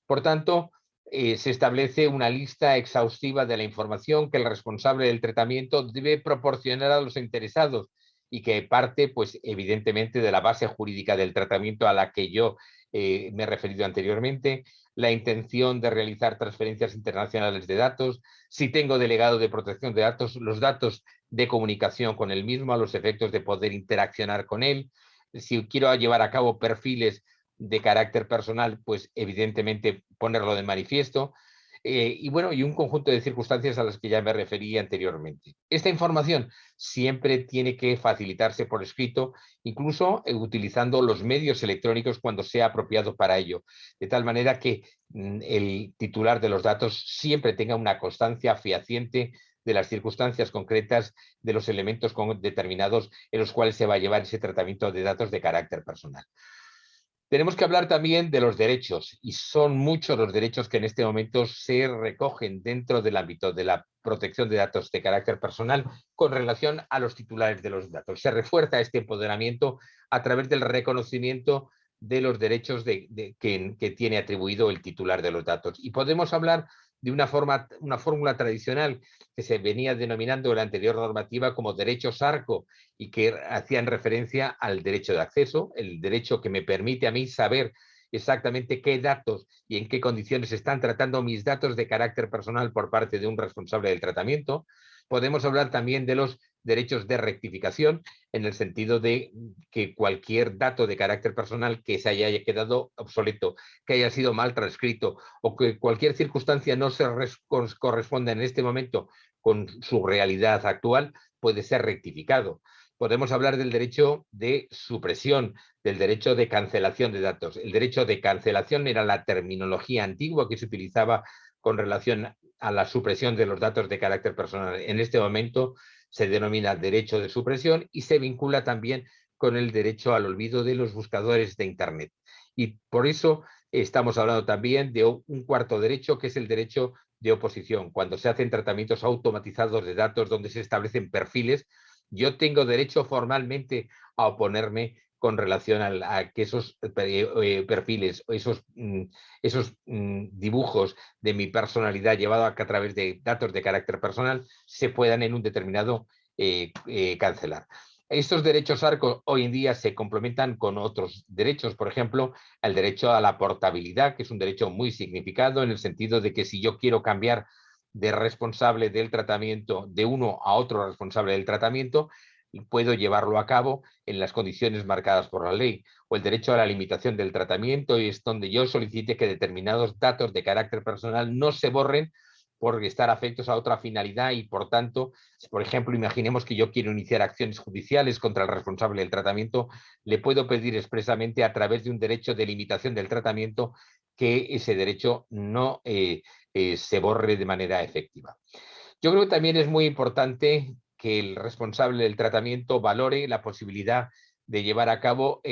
C: Por tanto, se establece una lista exhaustiva de la información que el responsable del tratamiento debe proporcionar a los interesados y que parte, pues, evidentemente, de la base jurídica del tratamiento a la que yo me he referido anteriormente, la intención de realizar transferencias internacionales de datos, si tengo delegado de protección de datos, los datos de comunicación con el mismo a los efectos de poder interaccionar con él, si quiero llevar a cabo perfiles de carácter personal, pues evidentemente ponerlo de manifiesto, y bueno, y un conjunto de circunstancias a las que ya me referí anteriormente. Esta información siempre tiene que facilitarse por escrito, incluso utilizando los medios electrónicos cuando sea apropiado para ello, de tal manera que el titular de los datos siempre tenga una constancia fehaciente de las circunstancias concretas, de los elementos determinados en los cuales se va a llevar ese tratamiento de datos de carácter personal. Tenemos que hablar también de los derechos, y son muchos los derechos que en este momento se recogen dentro del ámbito de la protección de datos de carácter personal con relación a los titulares de los datos. Se refuerza este empoderamiento a través del reconocimiento de los derechos que tiene atribuido el titular de los datos. Y podemos hablar de una fórmula tradicional que se venía denominando en la anterior normativa como derechos arco, y que hacían referencia al derecho de acceso, el derecho que me permite a mí saber exactamente qué datos y en qué condiciones están tratando mis datos de carácter personal por parte de un responsable del tratamiento. Podemos hablar también de los derechos de rectificación, en el sentido de que cualquier dato de carácter personal que se haya quedado obsoleto, que haya sido mal transcrito o que cualquier circunstancia no se corresponda en este momento con su realidad actual, puede ser rectificado. Podemos hablar del derecho de supresión, del derecho de cancelación de datos. El derecho de cancelación era la terminología antigua que se utilizaba con relación a la supresión de los datos de carácter personal. En este momento se denomina derecho de supresión y se vincula también con el derecho al olvido de los buscadores de Internet. Y por eso estamos hablando también de un cuarto derecho, que es el derecho de oposición. Cuando se hacen tratamientos automatizados de datos donde se establecen perfiles, yo tengo derecho formalmente a oponerme con relación a que esos perfiles, esos dibujos de mi personalidad llevado a través de datos de carácter personal se puedan en un determinado cancelar. Estos derechos ARCO hoy en día se complementan con otros derechos, por ejemplo, el derecho a la portabilidad, que es un derecho muy significado en el sentido de que si yo quiero cambiar de responsable del tratamiento de uno a otro responsable del tratamiento, puedo llevarlo a cabo en las condiciones marcadas por la ley, o el derecho a la limitación del tratamiento, y es donde yo solicite que determinados datos de carácter personal no se borren por estar afectos a otra finalidad y, por tanto, por ejemplo, imaginemos que yo quiero iniciar acciones judiciales contra el responsable del tratamiento, le puedo pedir expresamente a través de un derecho de limitación del tratamiento que ese derecho no se borre de manera efectiva. Yo creo que también es muy importante que el responsable del tratamiento valore la posibilidad de llevar a cabo,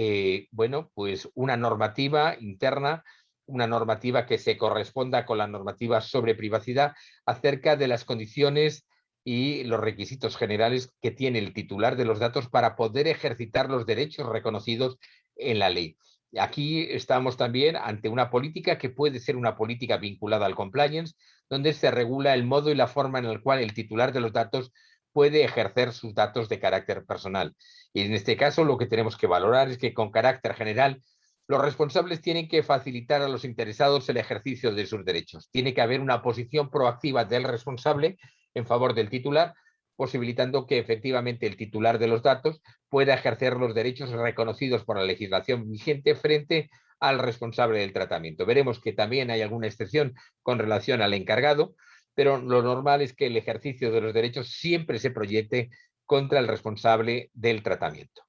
C: bueno, pues una normativa interna, una normativa que se corresponda con la normativa sobre privacidad acerca de las condiciones y los requisitos generales que tiene el titular de los datos para poder ejercitar los derechos reconocidos en la ley. Aquí estamos también ante una política que puede ser una política vinculada al compliance, donde se regula el modo y la forma en el cual el titular de los datos puede ejercer sus datos de carácter personal. Y en este caso lo que tenemos que valorar es que con carácter general los responsables tienen que facilitar a los interesados el ejercicio de sus derechos. Tiene que haber una posición proactiva del responsable en favor del titular, posibilitando que efectivamente el titular de los datos pueda ejercer los derechos reconocidos por la legislación vigente frente al responsable del tratamiento. Veremos que también hay alguna excepción con relación al encargado, pero lo normal es que el ejercicio de los derechos siempre se proyecte contra el responsable del tratamiento.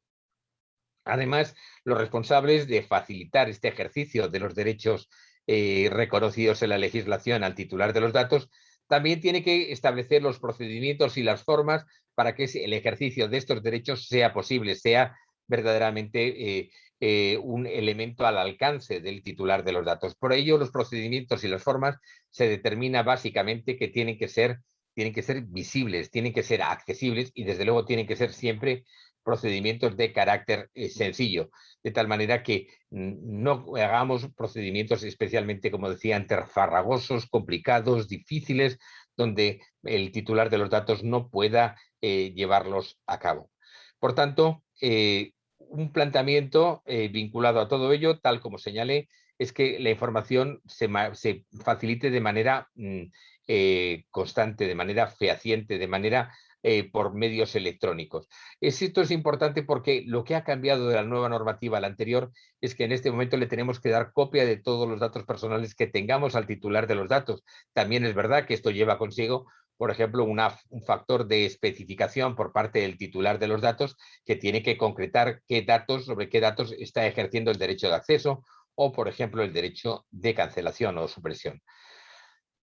C: Además, los responsables de facilitar este ejercicio de los derechos reconocidos en la legislación al titular de los datos también tiene que establecer los procedimientos y las formas para que el ejercicio de estos derechos sea posible, sea verdaderamente un elemento al alcance del titular de los datos. Por ello, los procedimientos y las formas se determina básicamente que tienen que ser visibles, tienen que ser accesibles y desde luego tienen que ser siempre procedimientos de carácter sencillo, de tal manera que no hagamos procedimientos especialmente, como decía antes, farragosos, complicados, difíciles, donde el titular de los datos no pueda llevarlos a cabo. Por tanto, un planteamiento vinculado a todo ello, tal como señalé, es que la información se facilite de manera constante, de manera fehaciente, de manera por medios electrónicos. Esto es importante porque lo que ha cambiado de la nueva normativa a la anterior es que en este momento le tenemos que dar copia de todos los datos personales que tengamos al titular de los datos. También es verdad que esto lleva consigo, por ejemplo, un factor de especificación por parte del titular de los datos que tiene que concretar sobre qué datos está ejerciendo el derecho de acceso o, por ejemplo, el derecho de cancelación o supresión.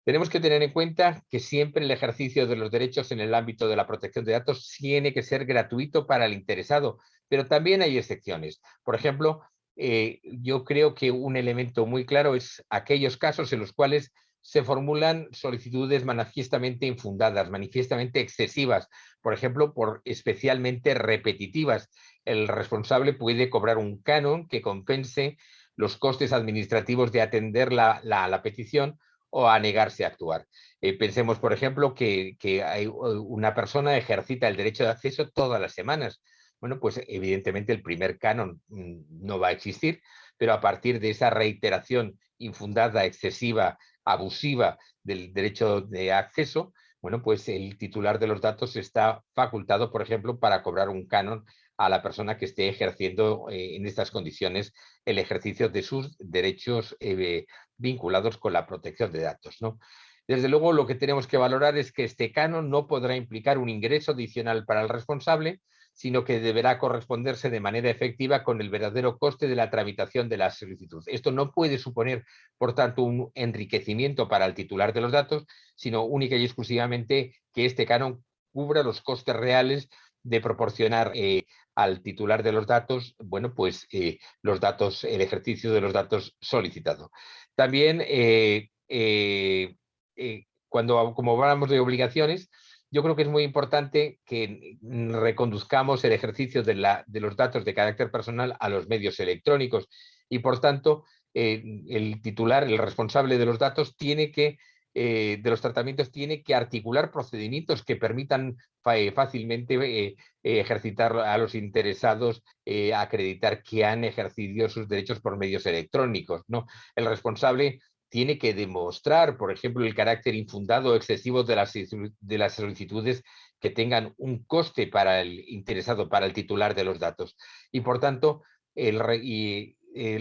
C: Tenemos que tener en cuenta que siempre el ejercicio de los derechos en el ámbito de la protección de datos tiene que ser gratuito para el interesado, pero también hay excepciones. Por ejemplo, yo creo que un elemento muy claro es aquellos casos en los cuales se formulan solicitudes manifiestamente infundadas, manifiestamente excesivas, por ejemplo, por especialmente repetitivas. El responsable puede cobrar un canon que compense los costes administrativos de atender la petición o a negarse a actuar. Pensemos, por ejemplo, que hay una persona ejercita el derecho de acceso todas las semanas. Bueno, pues evidentemente el primer canon no va a existir, pero a partir de esa reiteración infundada, excesiva, abusiva del derecho de acceso, bueno, pues el titular de los datos está facultado, por ejemplo, para cobrar un canon a la persona que esté ejerciendo en estas condiciones el ejercicio de sus derechos vinculados con la protección de datos, ¿no? Desde luego, lo que tenemos que valorar es que este canon no podrá implicar un ingreso adicional para el responsable, sino que deberá corresponderse de manera efectiva con el verdadero coste de la tramitación de la solicitud. Esto no puede suponer, por tanto, un enriquecimiento para el titular de los datos, sino única y exclusivamente que este canon cubra los costes reales de proporcionar al titular de los datos, bueno, pues los datos, el ejercicio de los datos solicitados. También, como hablamos de obligaciones, yo creo que es muy importante que reconduzcamos el ejercicio de los datos de carácter personal a los medios electrónicos y, por tanto, el titular, el responsable de los datos, de los tratamientos, tiene que articular procedimientos que permitan fácilmente ejercitar a los interesados, acreditar que han ejercido sus derechos por medios electrónicos, ¿no? El responsable tiene que demostrar, por ejemplo, el carácter infundado o excesivo de las solicitudes que tengan un coste para el interesado, para el titular de los datos. Y, por tanto, el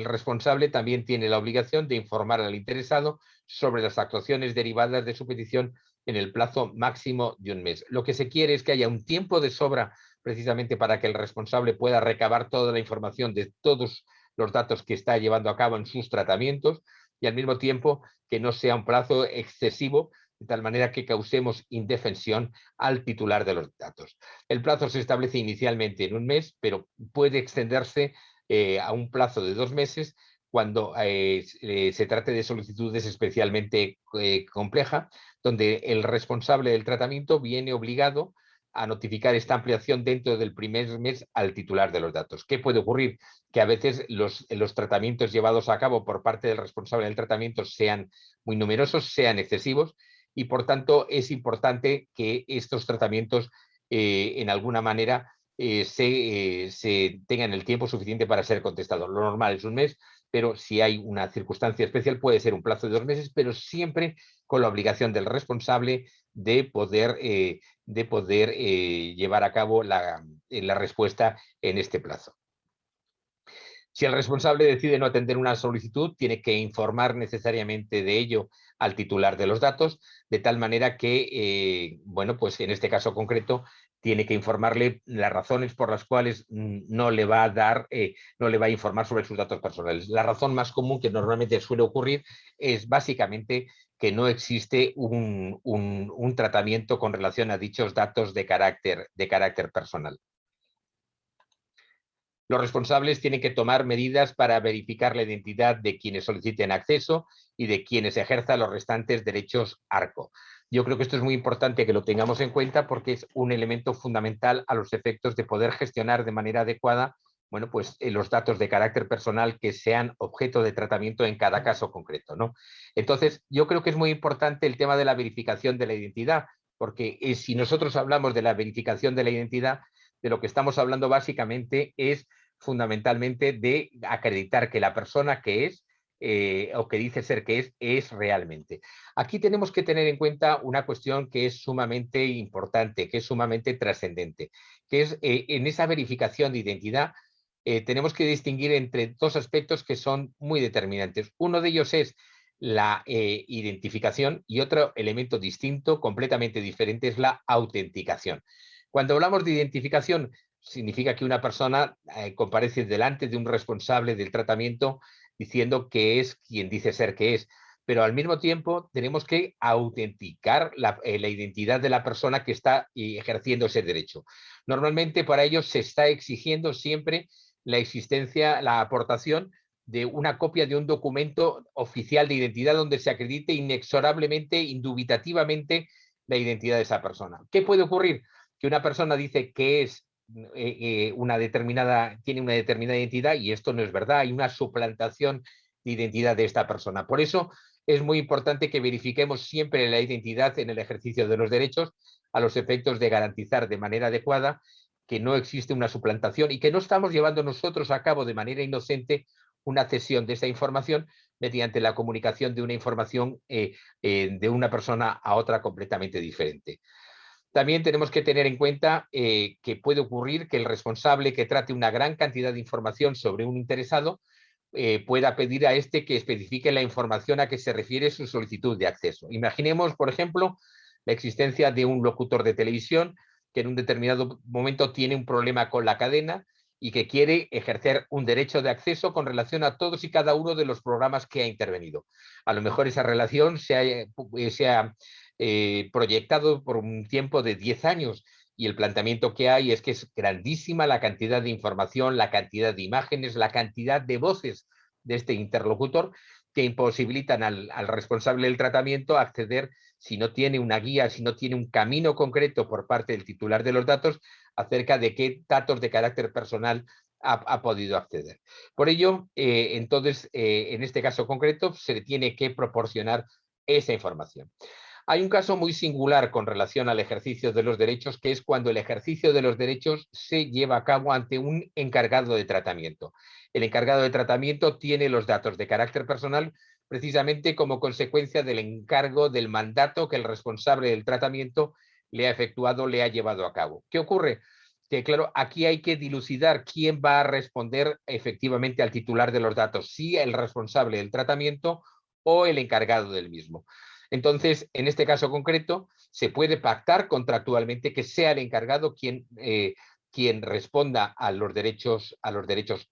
C: responsable también tiene la obligación de informar al interesado sobre las actuaciones derivadas de su petición en el plazo máximo de un mes. Lo que se quiere es que haya un tiempo de sobra precisamente para que el responsable pueda recabar toda la información de todos los datos que está llevando a cabo en sus tratamientos, y al mismo tiempo que no sea un plazo excesivo, de tal manera que causemos indefensión al titular de los datos. El plazo se establece inicialmente en un mes, pero puede extenderse a un plazo de 2 meses cuando se trate de solicitudes especialmente complejas, donde el responsable del tratamiento viene obligado a notificar esta ampliación dentro del primer mes al titular de los datos. ¿Qué puede ocurrir? Que a veces los tratamientos llevados a cabo por parte del responsable del tratamiento sean muy numerosos, sean excesivos, y por tanto es importante que estos tratamientos en alguna manera se tengan el tiempo suficiente para ser contestados. Lo normal es un mes, pero si hay una circunstancia especial puede ser un plazo de 2 meses, pero siempre con la obligación del responsable de poder llevar a cabo la respuesta en este plazo. Si el responsable decide no atender una solicitud, tiene que informar necesariamente de ello al titular de los datos, de tal manera que, bueno, pues en este caso concreto, tiene que informarle las razones por las cuales no le va a informar sobre sus datos personales. La razón más común que normalmente suele ocurrir es básicamente que no existe un tratamiento con relación a dichos datos de carácter personal. Los responsables tienen que tomar medidas para verificar la identidad de quienes soliciten acceso y de quienes ejerzan los restantes derechos ARCO. Yo creo que esto es muy importante que lo tengamos en cuenta porque es un elemento fundamental a los efectos de poder gestionar de manera adecuada, bueno, pues los datos de carácter personal que sean objeto de tratamiento en cada caso concreto, ¿no? Entonces, yo creo que es muy importante el tema de la verificación de la identidad, porque si nosotros hablamos de la verificación de la identidad, de lo que estamos hablando básicamente es fundamentalmente de acreditar que la persona que es o que dice ser que es realmente. Aquí tenemos que tener en cuenta una cuestión que es sumamente importante, que es sumamente trascendente, que es en esa verificación de identidad tenemos que distinguir entre 2 aspectos que son muy determinantes. Uno de ellos es la identificación y otro elemento distinto, completamente diferente, es la autenticación. Cuando hablamos de identificación, significa que una persona comparece delante de un responsable del tratamiento diciendo que es quien dice ser que es, pero al mismo tiempo tenemos que autenticar la identidad de la persona que está ejerciendo ese derecho. Normalmente para ello se está exigiendo siempre la existencia, la aportación de una copia de un documento oficial de identidad donde se acredite inexorablemente, indubitativamente la identidad de esa persona. ¿Qué puede ocurrir? Que una persona dice que es tiene una determinada identidad y esto no es verdad, hay una suplantación de identidad de esta persona. Por eso es muy importante que verifiquemos siempre la identidad en el ejercicio de los derechos a los efectos de garantizar de manera adecuada que no existe una suplantación y que no estamos llevando nosotros a cabo de manera inocente una cesión de esa información mediante la comunicación de una información de una persona a otra completamente diferente. También tenemos que tener en cuenta que puede ocurrir que el responsable que trate una gran cantidad de información sobre un interesado pueda pedir a este que especifique la información a que se refiere su solicitud de acceso. Imaginemos, por ejemplo, la existencia de un locutor de televisión que en un determinado momento tiene un problema con la cadena y que quiere ejercer un derecho de acceso con relación a todos y cada uno de los programas que ha intervenido. A lo mejor esa relación se ha proyectado por un tiempo de 10 años. Y el planteamiento que hay es que es grandísima la cantidad de información, la cantidad de imágenes, la cantidad de voces de este interlocutor que imposibilitan al responsable del tratamiento acceder, si no tiene una guía, si no tiene un camino concreto por parte del titular de los datos, acerca de qué datos de carácter personal ha podido acceder. Por ello, entonces, en este caso concreto, se le tiene que proporcionar esa información. Hay un caso muy singular con relación al ejercicio de los derechos, que es cuando el ejercicio de los derechos se lleva a cabo ante un encargado de tratamiento. El encargado de tratamiento tiene los datos de carácter personal precisamente como consecuencia del encargo, del mandato que el responsable del tratamiento le ha efectuado, le ha llevado a cabo. ¿Qué ocurre? Que claro, aquí hay que dilucidar quién va a responder efectivamente al titular de los datos, si el responsable del tratamiento o el encargado del mismo. Entonces, en este caso concreto, se puede pactar contractualmente que sea el encargado quien responda a los derechos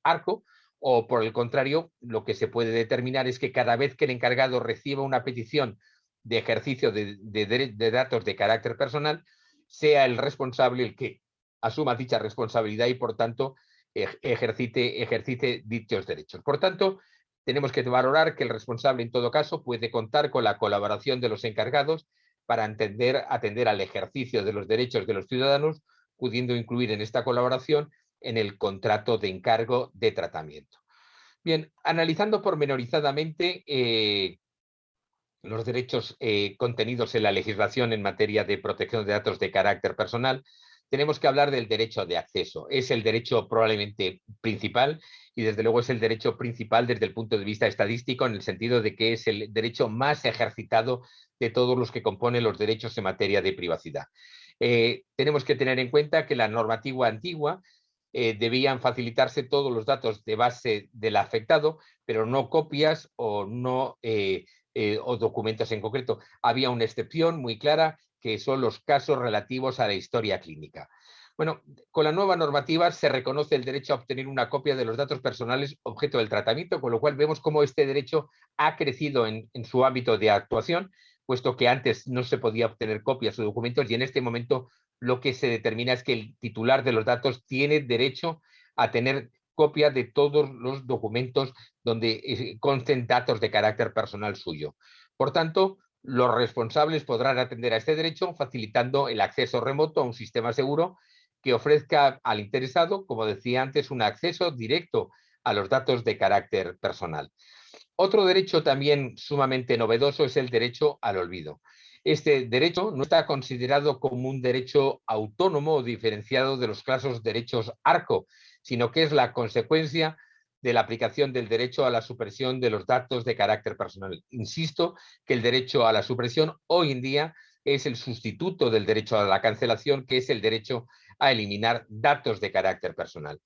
C: ARCO, o por el contrario, lo que se puede determinar es que cada vez que el encargado reciba una petición de ejercicio de datos de carácter personal, sea el responsable el que asuma dicha responsabilidad y, por tanto, ejercite dichos derechos. Por tanto, tenemos que valorar que el responsable, en todo caso, puede contar con la colaboración de los encargados para atender al ejercicio de los derechos de los ciudadanos, pudiendo incluir en esta colaboración en el contrato de encargo de tratamiento. Bien, analizando pormenorizadamente los derechos contenidos en la legislación en materia de protección de datos de carácter personal, tenemos que hablar del derecho de acceso. Es el derecho probablemente principal y desde luego es el derecho principal desde el punto de vista estadístico, en el sentido de que es el derecho más ejercitado de todos los que componen los derechos en materia de privacidad. Tenemos que tener en cuenta que la normativa antigua debían facilitarse todos los datos de base del afectado, pero no copias o o documentos en concreto. Había una excepción muy clara, que son los casos relativos a la historia clínica. Bueno, con la nueva normativa se reconoce el derecho a obtener una copia de los datos personales objeto del tratamiento, con lo cual vemos cómo este derecho ha crecido en su ámbito de actuación, puesto que antes no se podía obtener copias o documentos, y en este momento lo que se determina es que el titular de los datos tiene derecho a tener copia de todos los documentos donde consten datos de carácter personal suyo. Por tanto, los responsables podrán atender a este derecho facilitando el acceso remoto a un sistema seguro que ofrezca al interesado, como decía antes, un acceso directo a los datos de carácter personal. Otro derecho también sumamente novedoso es el derecho al olvido. Este derecho no está considerado como un derecho autónomo o diferenciado de los claros derechos ARCO, sino que es la consecuencia de la aplicación del derecho a la supresión de los datos de carácter personal. Insisto que el derecho a la supresión hoy en día es el sustituto del derecho a la cancelación, que es el derecho a eliminar datos de carácter personal.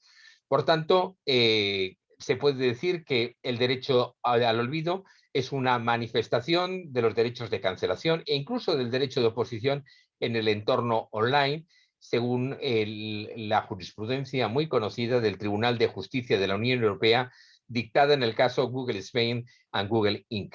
C: Por tanto, se puede decir que el derecho al olvido es una manifestación de los derechos de cancelación e incluso del derecho de oposición en el entorno online, según la jurisprudencia muy conocida del Tribunal de Justicia de la Unión Europea, dictada en el caso Google Spain and Google Inc.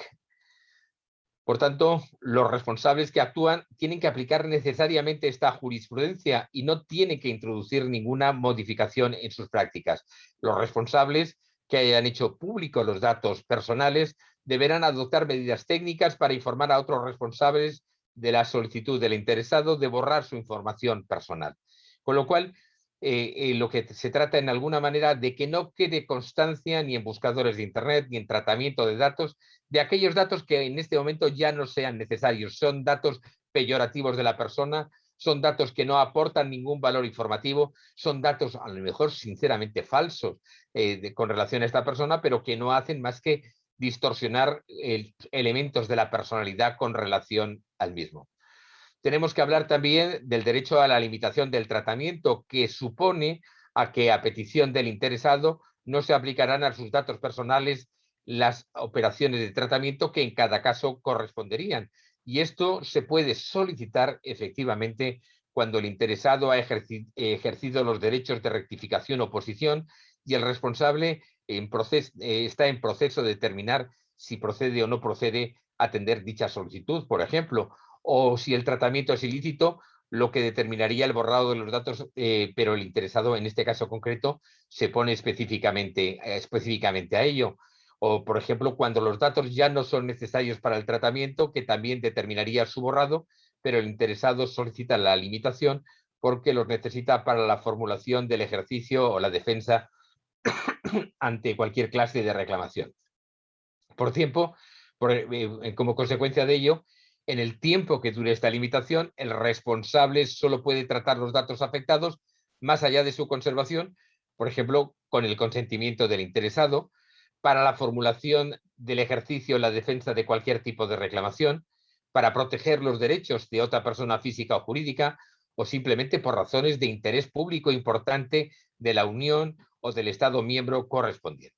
C: Por tanto, los responsables que actúan tienen que aplicar necesariamente esta jurisprudencia y no tienen que introducir ninguna modificación en sus prácticas. Los responsables que hayan hecho públicos los datos personales deberán adoptar medidas técnicas para informar a otros responsables de la solicitud del interesado de borrar su información personal. Con lo cual, lo que se trata en alguna manera de que no quede constancia ni en buscadores de Internet ni en tratamiento de datos de aquellos datos que en este momento ya no sean necesarios. Son datos peyorativos de la persona, son datos que no aportan ningún valor informativo, son datos a lo mejor sinceramente falsos con relación a esta persona, pero que no hacen más que distorsionar elementos de la personalidad con relación al mismo. Tenemos que hablar también del derecho a la limitación del tratamiento, que supone a que a petición del interesado no se aplicarán a sus datos personales las operaciones de tratamiento que en cada caso corresponderían. Y esto se puede solicitar efectivamente cuando el interesado ha ejercido los derechos de rectificación o oposición y el responsable está en proceso de determinar si procede o no procede atender dicha solicitud, por ejemplo, o si el tratamiento es ilícito, lo que determinaría el borrado de los datos, pero el interesado en este caso concreto se pone específicamente a ello. O, por ejemplo, cuando los datos ya no son necesarios para el tratamiento, que también determinaría su borrado, pero el interesado solicita la limitación porque los necesita para la formulación del ejercicio o la defensa ante cualquier clase de reclamación. Como consecuencia de ello, en el tiempo que dure esta limitación, el responsable solo puede tratar los datos afectados más allá de su conservación, por ejemplo, con el consentimiento del interesado, para la formulación del ejercicio o la defensa de cualquier tipo de reclamación, para proteger los derechos de otra persona física o jurídica, o simplemente por razones de interés público importante de la Unión o del Estado miembro correspondiente.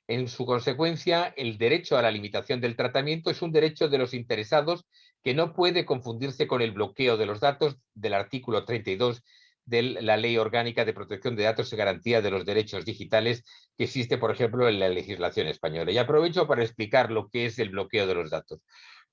C: En su consecuencia, el derecho a la limitación del tratamiento es un derecho de los interesados que no puede confundirse con el bloqueo de los datos del artículo 32 de la Ley Orgánica de Protección de Datos y Garantía de los Derechos Digitales que existe, por ejemplo, en la legislación española. Y aprovecho para explicar lo que es el bloqueo de los datos.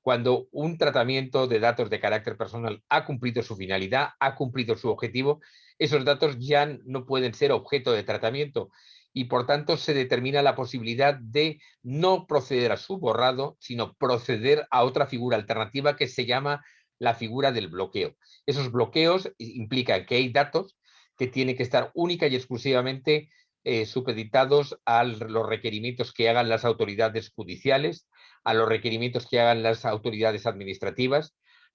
C: Cuando un tratamiento de datos de carácter personal ha cumplido su finalidad, ha cumplido su objetivo, esos datos ya no pueden ser objeto de tratamiento y por tanto se determina la posibilidad de no proceder a su borrado, sino proceder a otra figura alternativa que se llama la figura del bloqueo. Esos bloqueos implican que hay datos que tienen que estar única y exclusivamente supeditados a los requerimientos que hagan las autoridades judiciales, a los requerimientos que hagan las autoridades administrativas,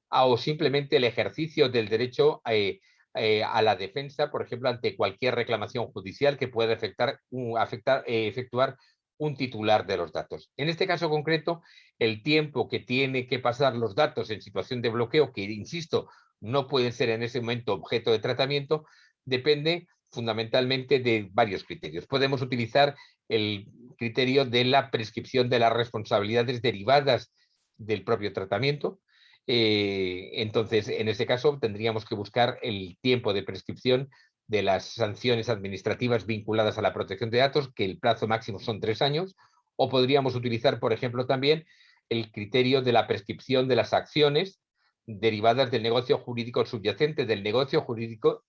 C: o simplemente el ejercicio del derecho a la defensa, por ejemplo, ante cualquier reclamación judicial que pueda efectuar un titular de los datos. En este caso concreto, el tiempo que tiene que pasar los datos en situación de bloqueo, que insisto, no pueden ser en ese momento objeto de tratamiento, depende fundamentalmente de varios criterios. Podemos utilizar el criterio de la prescripción de las responsabilidades derivadas del propio tratamiento. Entonces, en ese caso, tendríamos que buscar el tiempo de prescripción de las sanciones administrativas vinculadas a la protección de datos, que el plazo máximo son 3 años, o podríamos utilizar, por ejemplo, también el criterio de la prescripción de las acciones derivadas del negocio jurídico subyacente, del negocio jurídico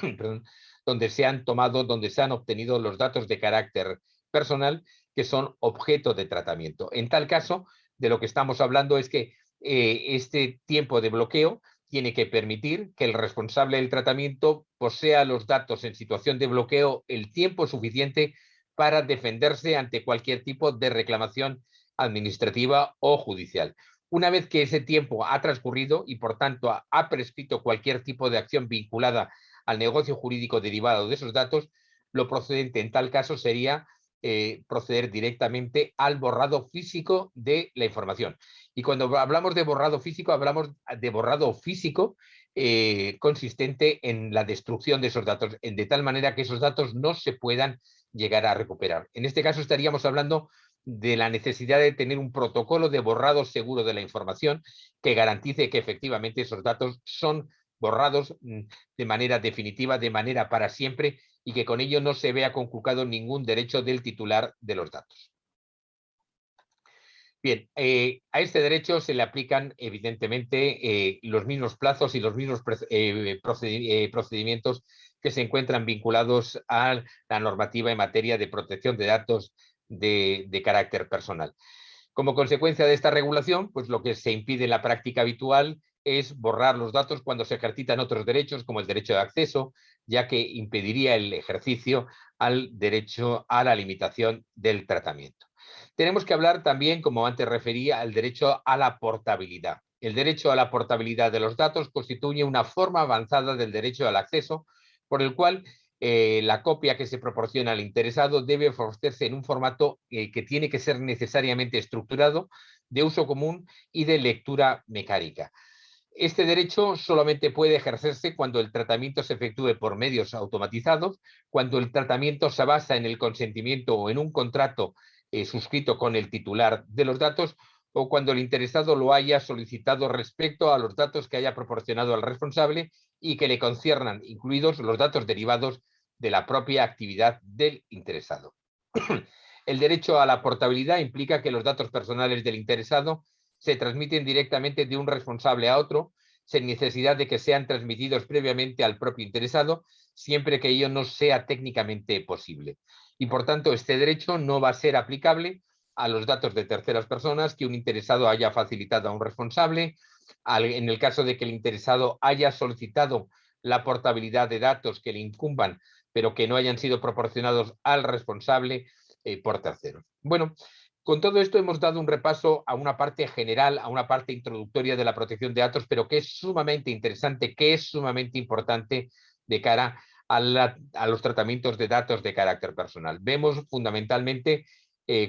C: perdón, donde se han obtenido los datos de carácter personal que son objeto de tratamiento. En tal caso, de lo que estamos hablando es que este tiempo de bloqueo tiene que permitir que el responsable del tratamiento posea los datos en situación de bloqueo el tiempo suficiente para defenderse ante cualquier tipo de reclamación administrativa o judicial. Una vez que ese tiempo ha transcurrido y, por tanto, ha prescrito cualquier tipo de acción vinculada al negocio jurídico derivado de esos datos, lo procedente en tal caso sería proceder directamente al borrado físico de la información. Y cuando hablamos de borrado físico, hablamos de borrado físico consistente en la destrucción de esos datos, de tal manera que esos datos no se puedan llegar a recuperar. En este caso estaríamos hablando de la necesidad de tener un protocolo de borrado seguro de la información que garantice que efectivamente esos datos son borrados de manera definitiva, de manera para siempre, y que con ello no se vea conculcado ningún derecho del titular de los datos. Bien, a este derecho se le aplican evidentemente los mismos plazos y los mismos procedimientos que se encuentran vinculados a la normativa en materia de protección de datos de carácter personal. Como consecuencia de esta regulación, pues lo que se impide en la práctica habitual es borrar los datos cuando se ejercitan otros derechos, como el derecho de acceso, ya que impediría el ejercicio al derecho a la limitación del tratamiento. Tenemos que hablar también, como antes refería, al derecho a la portabilidad. El derecho a la portabilidad de los datos constituye una forma avanzada del derecho al acceso, por el cual la copia que se proporciona al interesado debe ofrecerse en un formato que tiene que ser necesariamente estructurado, de uso común y de lectura mecánica. Este derecho solamente puede ejercerse cuando el tratamiento se efectúe por medios automatizados, cuando el tratamiento se basa en el consentimiento o en un contrato suscrito con el titular de los datos, o cuando el interesado lo haya solicitado respecto a los datos que haya proporcionado al responsable y que le conciernan, incluidos los datos derivados de la propia actividad del interesado. El derecho a la portabilidad implica que los datos personales del interesado se transmiten directamente de un responsable a otro, sin necesidad de que sean transmitidos previamente al propio interesado, siempre que ello no sea técnicamente posible. Y por tanto, este derecho no va a ser aplicable a los datos de terceras personas que un interesado haya facilitado a un responsable, en el caso de que el interesado haya solicitado la portabilidad de datos que le incumban, pero que no hayan sido proporcionados al responsable por terceros. Bueno, con todo esto hemos dado un repaso a una parte general, a una parte introductoria de la protección de datos, pero que es sumamente interesante, que es sumamente importante de cara a los tratamientos de datos de carácter personal. Vemos fundamentalmente,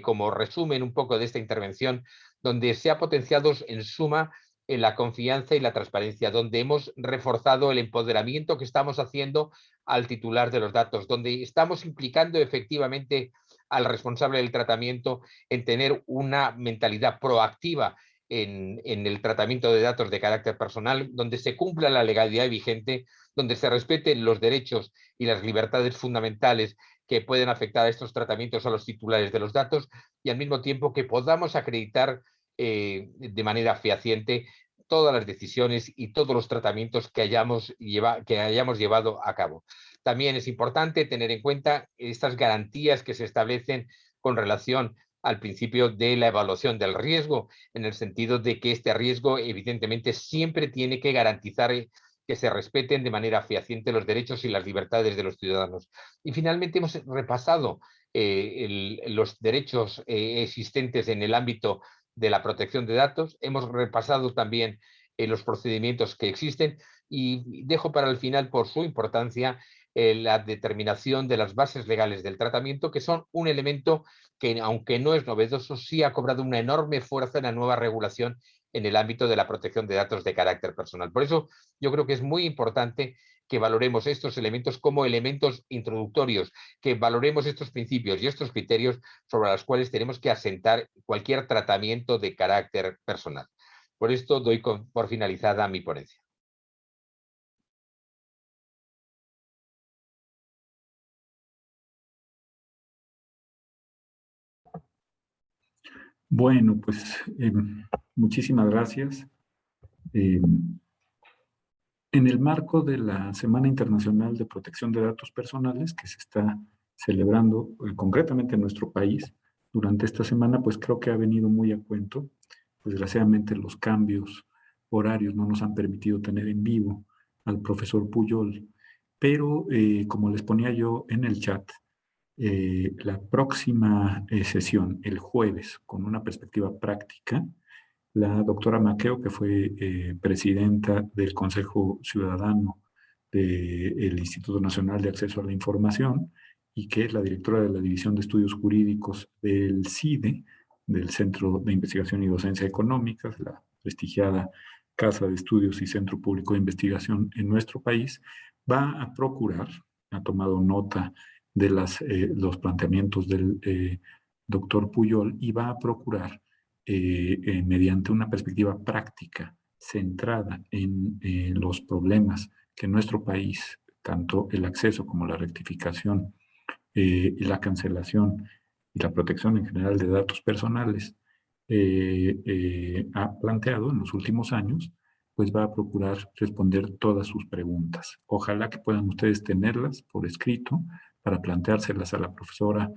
C: como resumen un poco de esta intervención, donde se ha potenciado en suma la confianza y la transparencia, donde hemos reforzado el empoderamiento que estamos haciendo al titular de los datos, donde estamos implicando efectivamente al responsable del tratamiento en tener una mentalidad proactiva en el tratamiento de datos de carácter personal, donde se cumpla la legalidad vigente, donde se respeten los derechos y las libertades fundamentales que pueden afectar a estos tratamientos a los titulares de los datos y al mismo tiempo que podamos acreditar de manera fehaciente todas las decisiones y todos los tratamientos que hayamos llevado a cabo. También es importante tener en cuenta estas garantías que se establecen con relación al principio de la evaluación del riesgo, en el sentido de que este riesgo evidentemente siempre tiene que garantizar que se respeten de manera fehaciente los derechos y las libertades de los ciudadanos. Y finalmente hemos repasado los derechos existentes en el ámbito de la protección de datos, hemos repasado también los procedimientos que existen y dejo para el final, por su importancia, la determinación de las bases legales del tratamiento, que son un elemento que, aunque no es novedoso, sí ha cobrado una enorme fuerza en la nueva regulación en el ámbito de la protección de datos de carácter personal. Por eso yo creo que es muy importante que valoremos estos elementos como elementos introductorios, que valoremos estos principios y estos criterios sobre los cuales tenemos que asentar cualquier tratamiento de carácter personal. Por esto doy por finalizada mi ponencia.
A: Bueno, pues muchísimas gracias. En el marco de la Semana Internacional de Protección de Datos Personales, que se está celebrando concretamente en nuestro país, durante esta semana, pues creo que ha venido muy a cuento. Desgraciadamente los cambios horarios no nos han permitido tener en vivo al profesor Pujol, pero como les ponía yo en el chat, la próxima sesión, el jueves, con una perspectiva práctica, la doctora Maqueo, que fue presidenta del Consejo Ciudadano del Instituto Nacional de Acceso a la Información y que es la directora de la División de Estudios Jurídicos del CIDE, del Centro de Investigación y Docencia Económicas, la prestigiada Casa de Estudios y Centro Público de Investigación en nuestro país, va a procurar, ha tomado nota de los planteamientos del doctor Pujol y va a procurar mediante una perspectiva práctica centrada en los problemas que en nuestro país, tanto el acceso como la rectificación y la cancelación y la protección en general de datos personales ha planteado en los últimos años, pues va a procurar responder todas sus preguntas. Ojalá que puedan ustedes tenerlas por escrito para planteárselas a la profesora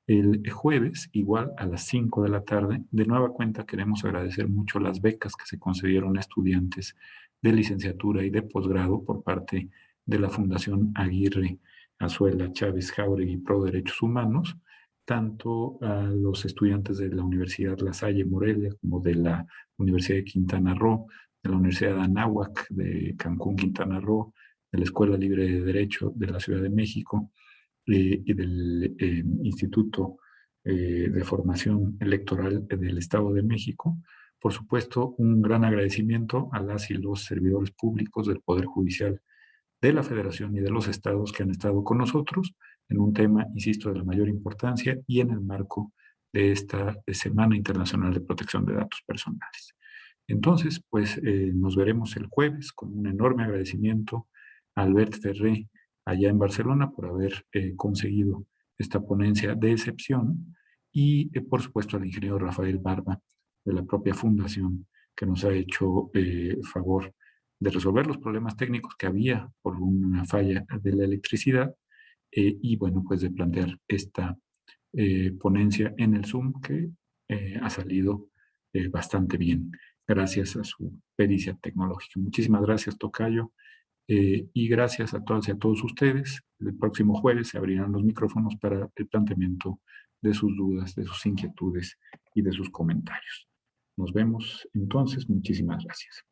A: el jueves, igual a las 5 de la tarde. De nueva cuenta, queremos agradecer mucho las becas que se concedieron a estudiantes de licenciatura y de posgrado por parte de la Fundación Aguirre Azuela Chávez Jáuregui Pro Derechos Humanos, tanto a los estudiantes de la Universidad La Salle Morelia como de la Universidad de Quintana Roo, de la Universidad de Anáhuac de Cancún, Quintana Roo, de la Escuela Libre de Derecho de la Ciudad de México, y del Instituto de Formación Electoral del Estado de México. Por supuesto, un gran agradecimiento a las y los servidores públicos del Poder Judicial de la Federación y de los estados que han estado con nosotros en un tema, insisto, de la mayor importancia y en el marco de esta Semana Internacional de Protección de Datos Personales. Entonces, pues nos veremos el jueves con un enorme agradecimiento a Albert Ferré, allá en Barcelona, por haber conseguido esta ponencia de excepción y, por supuesto, al ingeniero Rafael Barba de la propia fundación, que nos ha hecho favor de resolver los problemas técnicos que había por una falla de la electricidad y bueno, pues de plantear esta ponencia en el Zoom que ha salido bastante bien gracias a su pericia tecnológica. Muchísimas gracias, Tocayo, y gracias a todas y a todos ustedes. El próximo jueves se abrirán los micrófonos para el planteamiento de sus dudas, de sus inquietudes y de sus comentarios. Nos vemos entonces. Muchísimas gracias.